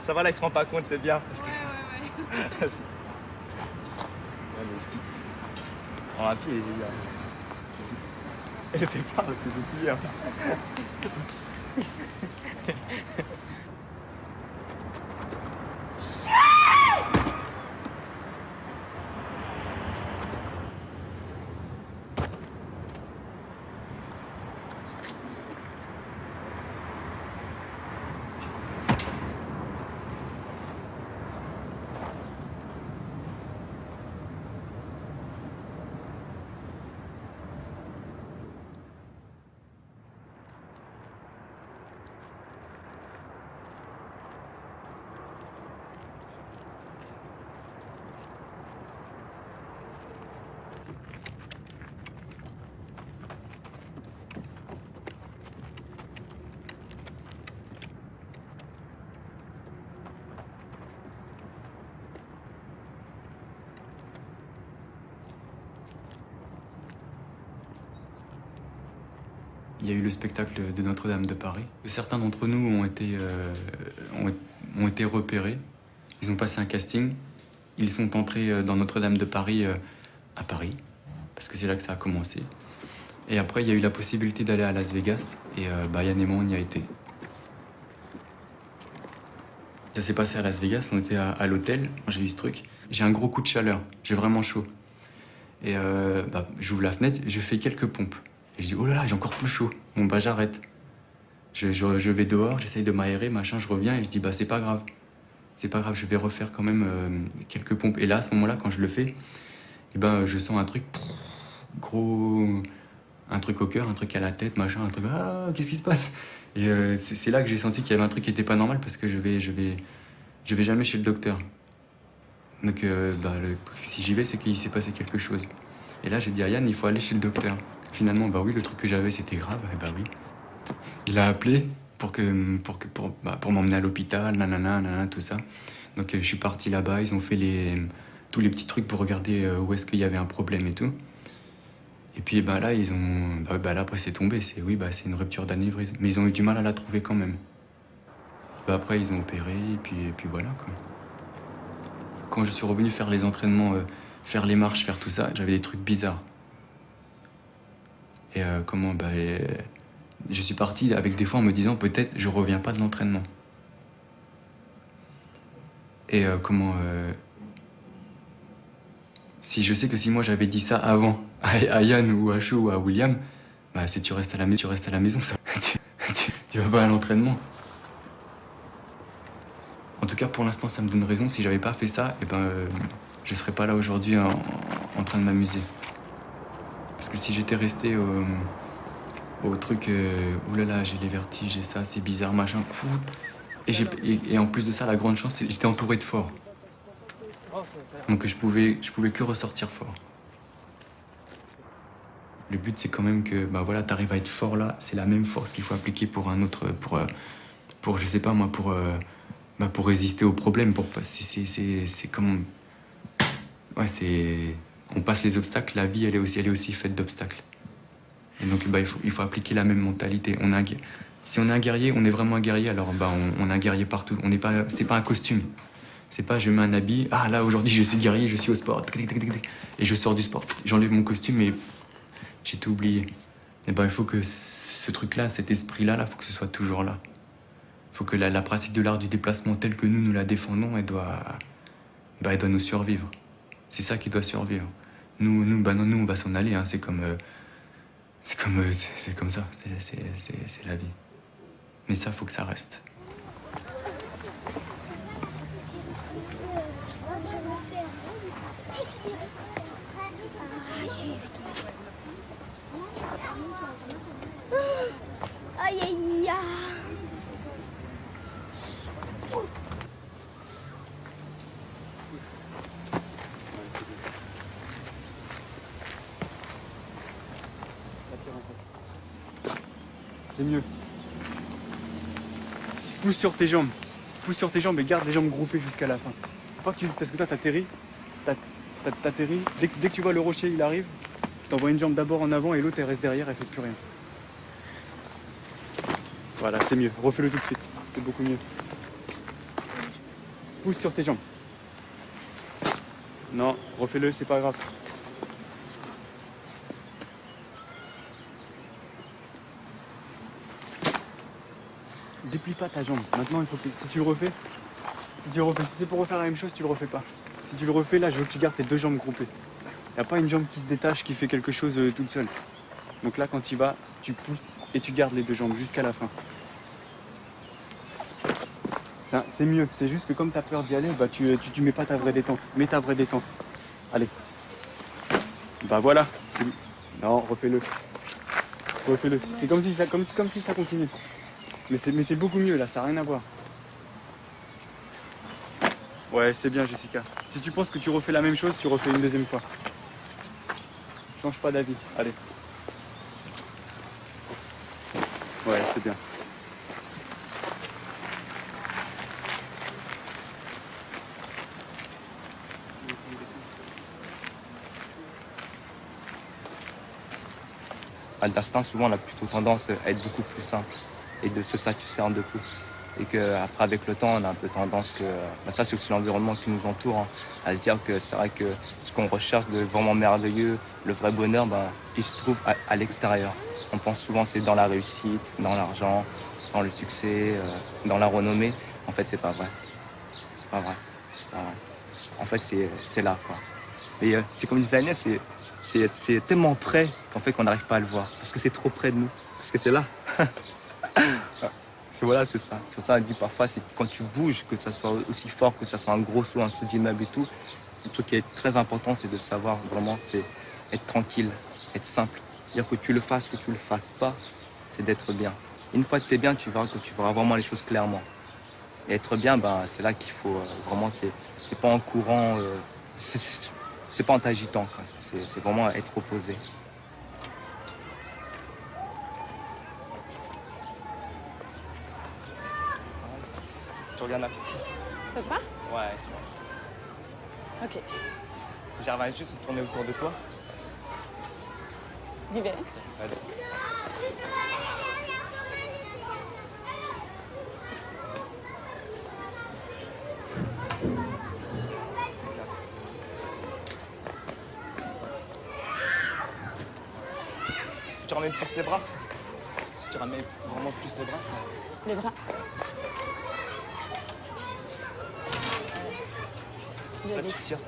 Ça va, là, il se rend pas compte, c'est bien. Parce que... Ouais. En un pied, il est bien. Elle fait pas parce que j'ai pire. il y a eu le spectacle de Notre-Dame de Paris. Certains d'entre nous ont été repérés. Ils ont passé un casting. Ils sont entrés dans Notre-Dame de Paris à Paris, parce que c'est là que ça a commencé. Et après, il y a eu la possibilité d'aller à Las Vegas. Et Yann et moi, on y a été. Ça s'est passé à Las Vegas, on était à l'hôtel. J'ai eu ce truc. J'ai un gros coup de chaleur, j'ai vraiment chaud. Et j'ouvre la fenêtre, je fais quelques pompes. Et je dis, oh là là, j'ai encore plus chaud. Bon, j'arrête. Je vais dehors, j'essaye de m'aérer, machin, je reviens et je dis, c'est pas grave. C'est pas grave, je vais refaire quand même quelques pompes. Et là, à ce moment-là, quand je le fais, je sens un truc gros, un truc au cœur, un truc à la tête, machin, un truc, qu'est-ce qui se passe? Et c'est là que j'ai senti qu'il y avait un truc qui était pas normal parce que je vais jamais chez le docteur. Donc si j'y vais, c'est qu'il s'est passé quelque chose. Et là, j'ai dit à Yann, il faut aller chez le docteur. Finalement, oui, le truc que j'avais, c'était grave. Et oui. Il a appelé pour m'emmener à l'hôpital, nanana, tout ça. Donc je suis parti là-bas, ils ont fait tous les petits trucs pour regarder où est-ce qu'il y avait un problème et tout. Et puis là, ils ont, là après c'est tombé, c'est une rupture d'anévrisme. Mais ils ont eu du mal à la trouver quand même. Après ils ont opéré et puis voilà quoi. Quand je suis revenu faire les entraînements, faire les marches, faire tout ça, j'avais des trucs bizarres. Et je suis parti avec des fois en me disant peut-être je reviens pas de l'entraînement. Et si je sais que si moi j'avais dit ça avant à Yann ou à Cho ou à William, c'est tu restes à la maison, ça. tu vas pas à l'entraînement. En tout cas, pour l'instant, ça me donne raison. Si j'avais pas fait ça, je serais pas là aujourd'hui en train de m'amuser. Parce que si j'étais resté au truc, oulala, j'ai les vertiges, j'ai ça, c'est bizarre, machin, fou. Et en plus de ça, la grande chance, c'est que j'étais entouré de forts. Donc je pouvais que ressortir fort. Le but, c'est quand même que, t'arrives à être fort là, c'est la même force qu'il faut appliquer pour un autre, pour je sais pas moi, pour résister aux problèmes, c'est comme... Ouais, on passe les obstacles, la vie elle est aussi faite d'obstacles. Et donc il faut appliquer la même mentalité. Si on est un guerrier, on est vraiment un guerrier, alors on est un guerrier partout. C'est pas un costume. C'est pas je mets un habit, là aujourd'hui je suis guerrier, je suis au sport, et je sors du sport, j'enlève mon costume et j'ai tout oublié. Et il faut que ce truc-là, cet esprit-là, il faut que ce soit toujours là. Il faut que la pratique de l'art du déplacement telle que nous la défendons, elle doit nous survivre. C'est ça qui doit survivre. Nous, on va s'en aller, hein. C'est comme ça, c'est la vie. Mais ça, faut que ça reste. Aïe aïe aïe. C'est mieux. Pousse sur tes jambes. Pousse sur tes jambes et garde les jambes groupées jusqu'à la fin. Parce que toi, t'atterris. Dès que tu vois le rocher, il arrive. T'envoies une jambe d'abord en avant et l'autre, elle reste derrière, elle fait plus rien. Voilà, c'est mieux. Refais-le tout de suite. C'est beaucoup mieux. Pousse sur tes jambes. Non, refais-le, c'est pas grave. Déplie pas ta jambe. Maintenant, il faut que si tu le refais, si c'est pour refaire la même chose, tu le refais pas. Si tu le refais, là, je veux que tu gardes tes deux jambes groupées. Il n'y a pas une jambe qui se détache, qui fait quelque chose toute seule. Donc là, quand tu vas, tu pousses et tu gardes les deux jambes jusqu'à la fin. C'est mieux. C'est juste que comme tu as peur d'y aller, tu mets pas ta vraie détente. Mets ta vraie détente. Allez. Voilà. Non, refais-le. Refais-le. C'est comme si ça continue. Mais c'est beaucoup mieux là, ça n'a rien à voir. Ouais, c'est bien Jessica. Si tu penses que tu refais la même chose, tu refais une deuxième fois. Change pas d'avis, allez. Ouais, c'est bien. d'instinct, souvent on a plutôt tendance à être beaucoup plus simple et de se satisfaire de peu. Et qu'après, avec le temps, on a un peu tendance que... ça, c'est aussi l'environnement qui nous entoure, hein, à se dire que c'est vrai que ce qu'on recherche de vraiment merveilleux, le vrai bonheur, il se trouve à l'extérieur. On pense souvent que c'est dans la réussite, dans l'argent, dans le succès, dans la renommée. En fait, c'est pas vrai. C'est pas vrai. C'est pas vrai. En fait, c'est là, quoi. Et c'est comme disait Agnès, c'est tellement près qu'en fait, qu'on n'arrive pas à le voir. Parce que c'est trop près de nous. Parce que c'est là. Voilà, c'est ça. C'est pour ça qu'on dit parfois, c'est quand tu bouges, que ça soit aussi fort, que ça soit un gros saut, un saut d'immeuble et tout, le truc qui est très important, c'est de savoir vraiment, c'est être tranquille, être simple. C'est-à-dire que tu le fasses, que tu le fasses pas, c'est d'être bien. Une fois que tu es bien, tu verras que tu verras vraiment les choses clairement. Et être bien, c'est là qu'il faut vraiment, c'est pas en courant, c'est pas en t'agitant, c'est vraiment être reposé. Tu regardes la pousse. Ça te va? Ouais, tu vois. Ok. Si j'arrive juste à tourner autour de toi. J'y vais. Allez. Tu ramènes plus les bras? Si tu ramènes vraiment plus les bras, ça... Les bras. Ça, tu tires.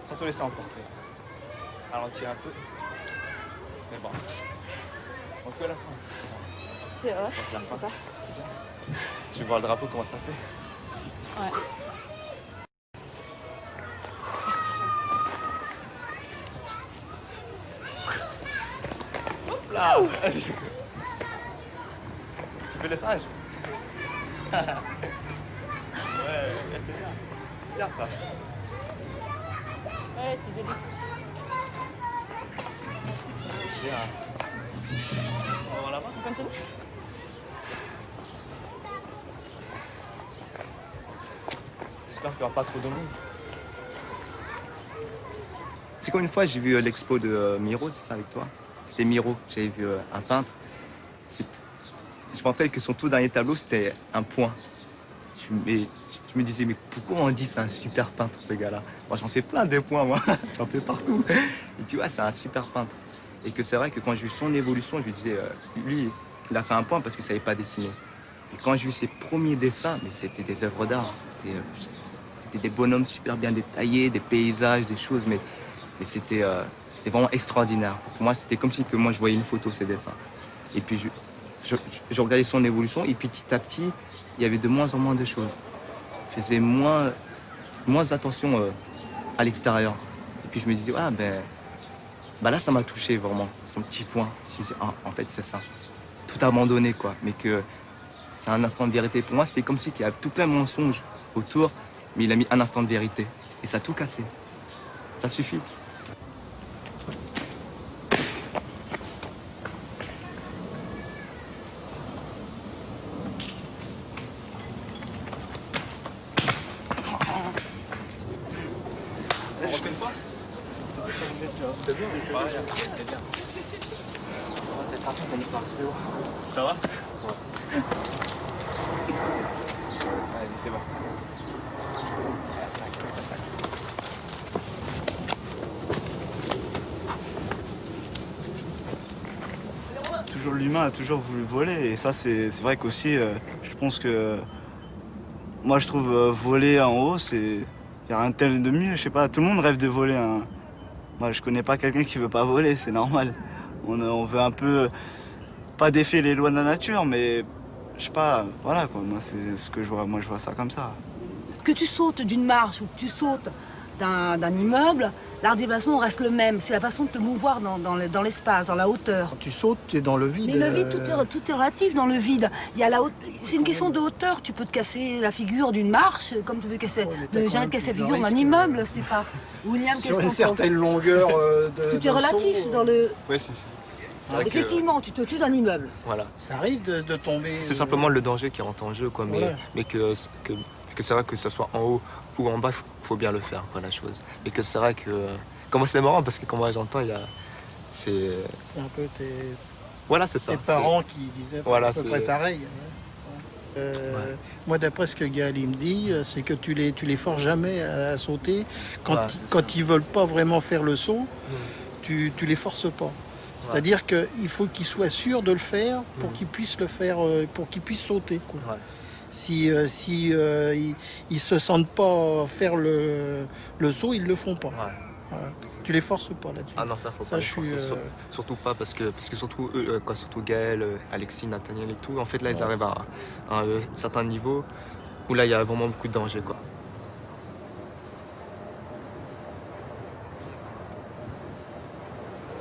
Sans te laisser emporter. Ralentis un peu. Mais bon. On peut à la fin. C'est vrai, la je fin. sais pas. C'est bien. Tu veux voir le drapeau, comment ça fait? Ouais. Hop là! Vas-y. Tu fais le singe? Ouais, c'est bien. C'est bien ça. Ouais, c'est joli. Bien. On va voir là-bas? On continue? J'espère qu'il n'y aura pas trop de monde. C'est comme une fois, j'ai vu l'expo de Miro, c'est ça avec toi? C'était Miro, j'avais vu un peintre. Je me rappelle que son tout dernier tableau, c'était un point. Je me disais, mais pourquoi on dit c'est un super peintre, ce gars-là? Moi, j'en fais plein des points, moi. J'en fais partout. Et tu vois, c'est un super peintre. Et que c'est vrai que quand j'ai vu son évolution, je lui disais, lui, il a fait un point parce qu'il ne savait pas dessiner. Et quand j'ai vu ses premiers dessins, mais c'était des œuvres d'art. C'était des bonhommes super bien détaillés, des paysages, des choses, mais c'était vraiment extraordinaire. Pour moi, c'était comme si que moi, je voyais une photo, ces dessins. Et puis, je regardais son évolution, et puis petit à petit, il y avait de moins en moins de choses. Je faisais moins attention à l'extérieur. Et puis je me disais, ah là, ça m'a touché vraiment, son petit point. Je me disais, ah, en fait, c'est ça. Tout abandonné, quoi. Mais que c'est un instant de vérité. Pour moi, c'était comme si il y avait tout plein de mensonges autour, mais il a mis un instant de vérité. Et ça a tout cassé. Ça suffit. On refait une fois? C'était bien, c'était bien. T'es parti comme ça. Ça va? Ouais. Vas-y, c'est bon. Toujours l'humain a toujours voulu voler, et ça c'est vrai qu'aussi je pense que moi je trouve voler en haut, il n'y a rien de tel de mieux, je sais pas, tout le monde rêve de voler, hein. Moi je connais pas quelqu'un qui veut pas voler, c'est normal. On veut un peu, pas défier les lois de la nature, mais je sais pas, voilà quoi, moi c'est ce que je vois, moi je vois ça comme ça. Que tu sautes d'une marche ou que tu sautes d'un immeuble, l'art du déplacement reste le même. C'est la façon de te mouvoir dans l'espace, dans la hauteur. Quand tu sautes, tu es dans le vide. Mais le vide, tout est relatif dans le vide. C'est une question de hauteur. Tu peux te casser la figure d'une marche, comme tu peux jamais te casser la figure d'un immeuble. C'est pas. William, qu'est-ce que sur tu une certaine longueur de tout est relatif saut, dans le. Ouais, Effectivement, tu te tues d'un immeuble. Voilà. Ça arrive de tomber. C'est simplement le danger qui rentre en jeu, quoi. Mais, Voilà. mais que c'est vrai que ce soit en haut ou en bas, faut bien le faire, quoi, la chose. Et que c'est vrai que... comment c'est marrant, parce que quand moi j'entends, il y a... C'est un peu voilà, c'est ça. tes parents qui disaient voilà, à peu près pareil. Moi, d'après ce que Gaël me dit, c'est que tu les forces jamais à sauter. Quand ils veulent pas vraiment faire le saut, tu les forces pas. C'est-à-dire qu'il faut qu'ils soient sûrs de le faire pour qu'ils puissent le faire, pour qu'ils puissent sauter, quoi. Si ils se sentent pas faire le saut, ils le font pas. Voilà. Tu les forces pas là-dessus. Ah non, ça faut pas les forcer, surtout pas parce que surtout eux, surtout Gaël, Alexis, Nathaniel et tout, en fait là ils arrivent à un certain niveau où là il y a vraiment beaucoup de danger, quoi.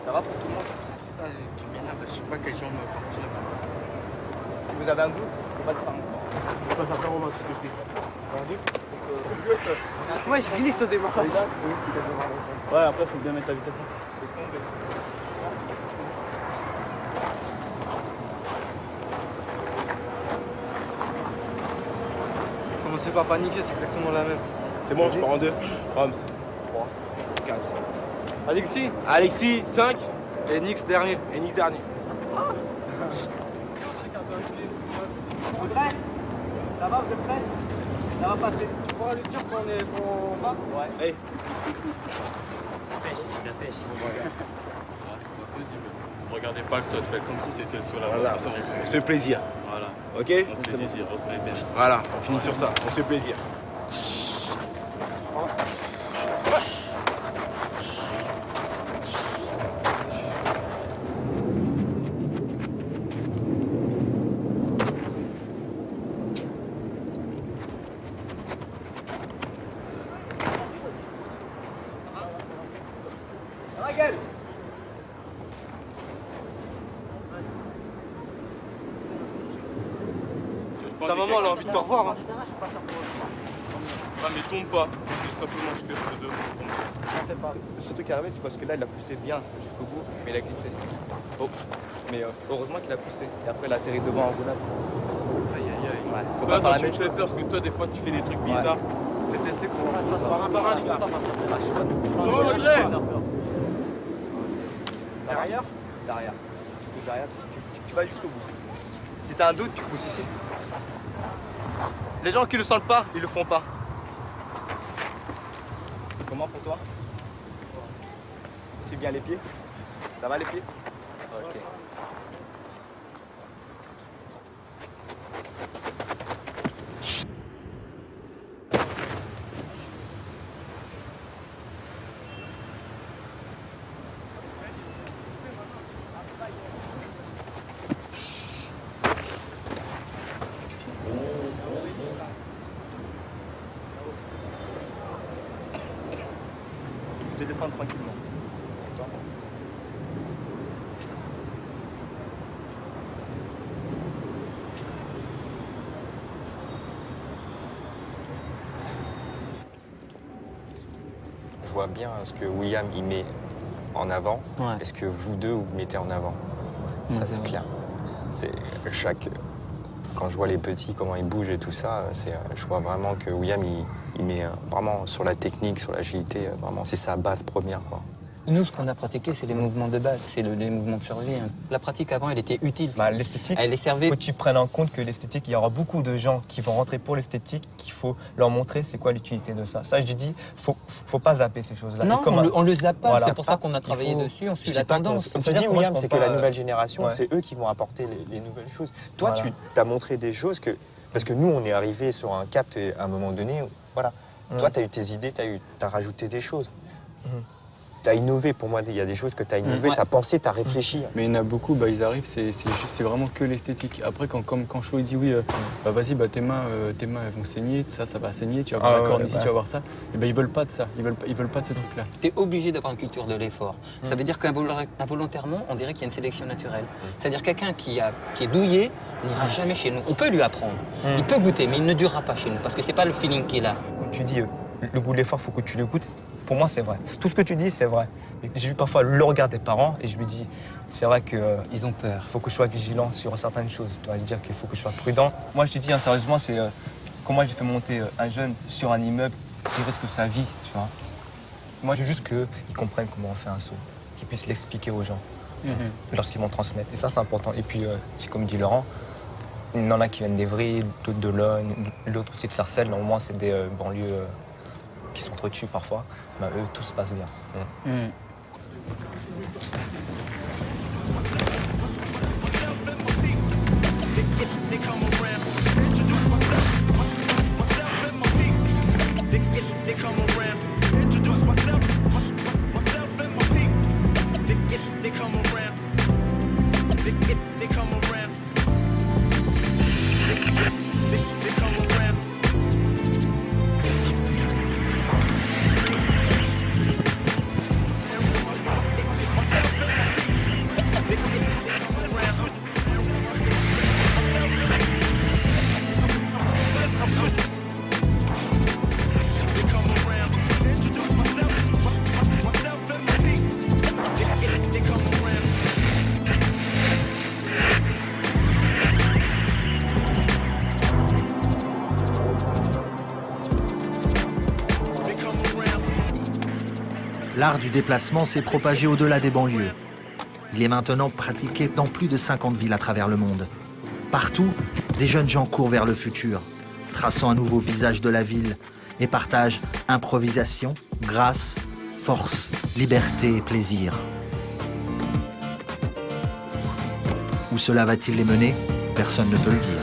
Ça va pour tout le monde? C'est ça qui m'énerve, je sais pas quel genre me partir. Si vous avez un doute, faut pas te prendre. Je passe à faire au masque, ce que c'est. Un doute? Moi je glisse au démarrage. Ouais, après faut bien mettre la vitesse. Commencez pas à paniquer, c'est exactement la même. C'est bon, je pars en 2. Rams. 3, 4. Alexis. Alexis, 5. Et Nix dernier. Et Nix dernier. Vous êtes prêts? Ça va, vous êtes prêts? Ça va passer. Tu pourras lui dire qu'on va? Ouais. Hey. Pêche, c'est bien pêche. Regardez pas le sol, faites comme si c'était le sol avant. Voilà, on se fait plaisir. Voilà. Ok? On se fait plaisir, on se met bien. Voilà, on finit sur ça, on se fait plaisir. Ta maman elle a envie de te revoir. Hein. Ah mais tombe pas, c'est simplement ce que je te demande. Ce truc qui est arrivé, c'est parce que là il a poussé bien jusqu'au bout, mais il a glissé. Oh. Mais heureusement qu'il a poussé. Et après il a atterri devant en roulade. Aïe aïe aïe. Ouais, faut toi, pas tu me fais peur parce que toi des fois tu fais des trucs bizarres. Faites tester pour par un les gars. Non, André. Derrière. Derrière. Tu pousses derrière, tu vas jusqu'au bout. Si t'as un doute, tu pousses ici. Les gens qui le sentent pas, ils le font pas. Comment pour toi? Suis bien les pieds. Ça va les pieds? Ok. Te détendre tranquillement. Je vois bien ce que William y met en avant. Ouais. Est-ce que vous deux vous mettez en avant? Ça c'est clair. C'est chaque. Quand je vois les petits, comment ils bougent et tout ça, je vois vraiment que William il met vraiment sur la technique, sur l'agilité, vraiment c'est sa base première, quoi. Nous, ce qu'on a pratiqué, c'est les mouvements de base, c'est les mouvements de survie. Hein. La pratique avant, elle était utile. L'esthétique, elle est servée. Il faut que tu prennes en compte que l'esthétique, il y aura beaucoup de gens qui vont rentrer pour l'esthétique, qu'il faut leur montrer c'est quoi l'utilité de ça. Ça, je dis, faut pas zapper ces choses-là. Non, on le zappe pas, voilà. C'est pour ça qu'on a travaillé dessus, on suit la tendance. Comme tu dis, William, c'est que la nouvelle génération, c'est eux qui vont apporter les nouvelles choses. Toi, tu t'as montré des choses que... Parce que nous, on est arrivés sur un cap et à un moment donné, voilà. Toi, tu as eu tes idées, tu as rajouté des choses. Tu as innové, pour moi, il y a des choses que tu as innové, tu as pensé, tu as réfléchi. Mais il y en a beaucoup, ils arrivent, c'est vraiment que l'esthétique. Après, quand Cho dit oui, vas-y, tes mains elles vont saigner, ça va saigner, tu vas voir la corne ici, tu vas voir ça. Et ils veulent pas de ça, ils veulent pas de ces trucs-là. Tu es obligé d'avoir une culture de l'effort. Ça veut dire qu'involontairement, on dirait qu'il y a une sélection naturelle. C'est-à-dire quelqu'un qui est douillet n'ira jamais chez nous. On peut lui apprendre, il peut goûter, mais il ne durera pas chez nous, parce que c'est pas le feeling qu'il a. Tu dis, le goût de l'effort, il faut que tu le goûtes. Pour moi, c'est vrai. Tout ce que tu dis, c'est vrai. J'ai vu parfois le regard des parents et je me dis, c'est vrai que... Ils ont peur. Il faut que je sois vigilant sur certaines choses. Tu dois dire qu'il faut que je sois prudent. Moi, je te dis, sérieusement, c'est comment j'ai fait monter un jeune sur un immeuble qui risque sa vie, tu vois. Moi, je veux juste qu'ils comprennent comment on fait un saut, qu'ils puissent l'expliquer aux gens lorsqu'ils vont transmettre. Et ça, c'est important. Et puis, c'est comme dit Laurent, il y en a qui viennent d'Evry, d'autres de Logne, l'autre aussi de Sarcelles. Normalement, c'est des banlieues qui sont trop dessus parfois. Mais eux, tout se passe bien. L'art du déplacement s'est propagé au-delà des banlieues. Il est maintenant pratiqué dans plus de 50 villes à travers le monde. Partout, des jeunes gens courent vers le futur, traçant un nouveau visage de la ville et partagent improvisation, grâce, force, liberté et plaisir. Où cela va-t-il les mener? Personne ne peut le dire.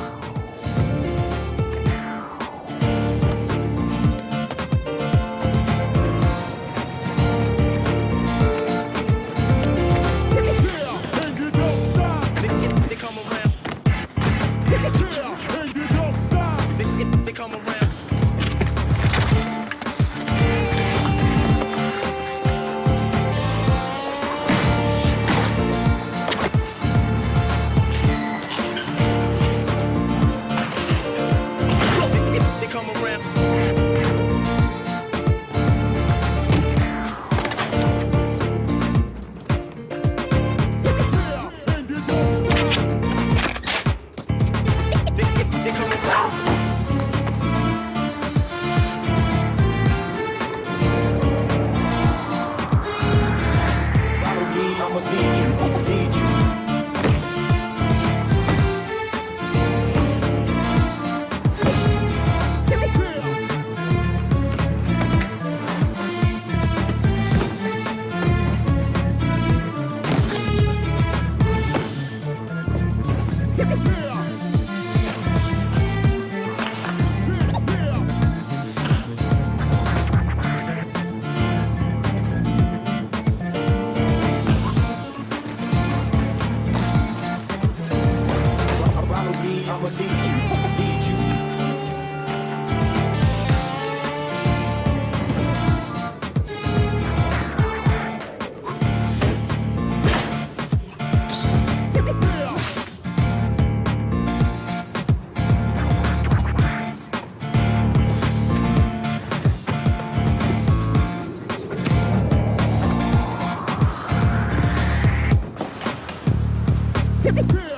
Yeah.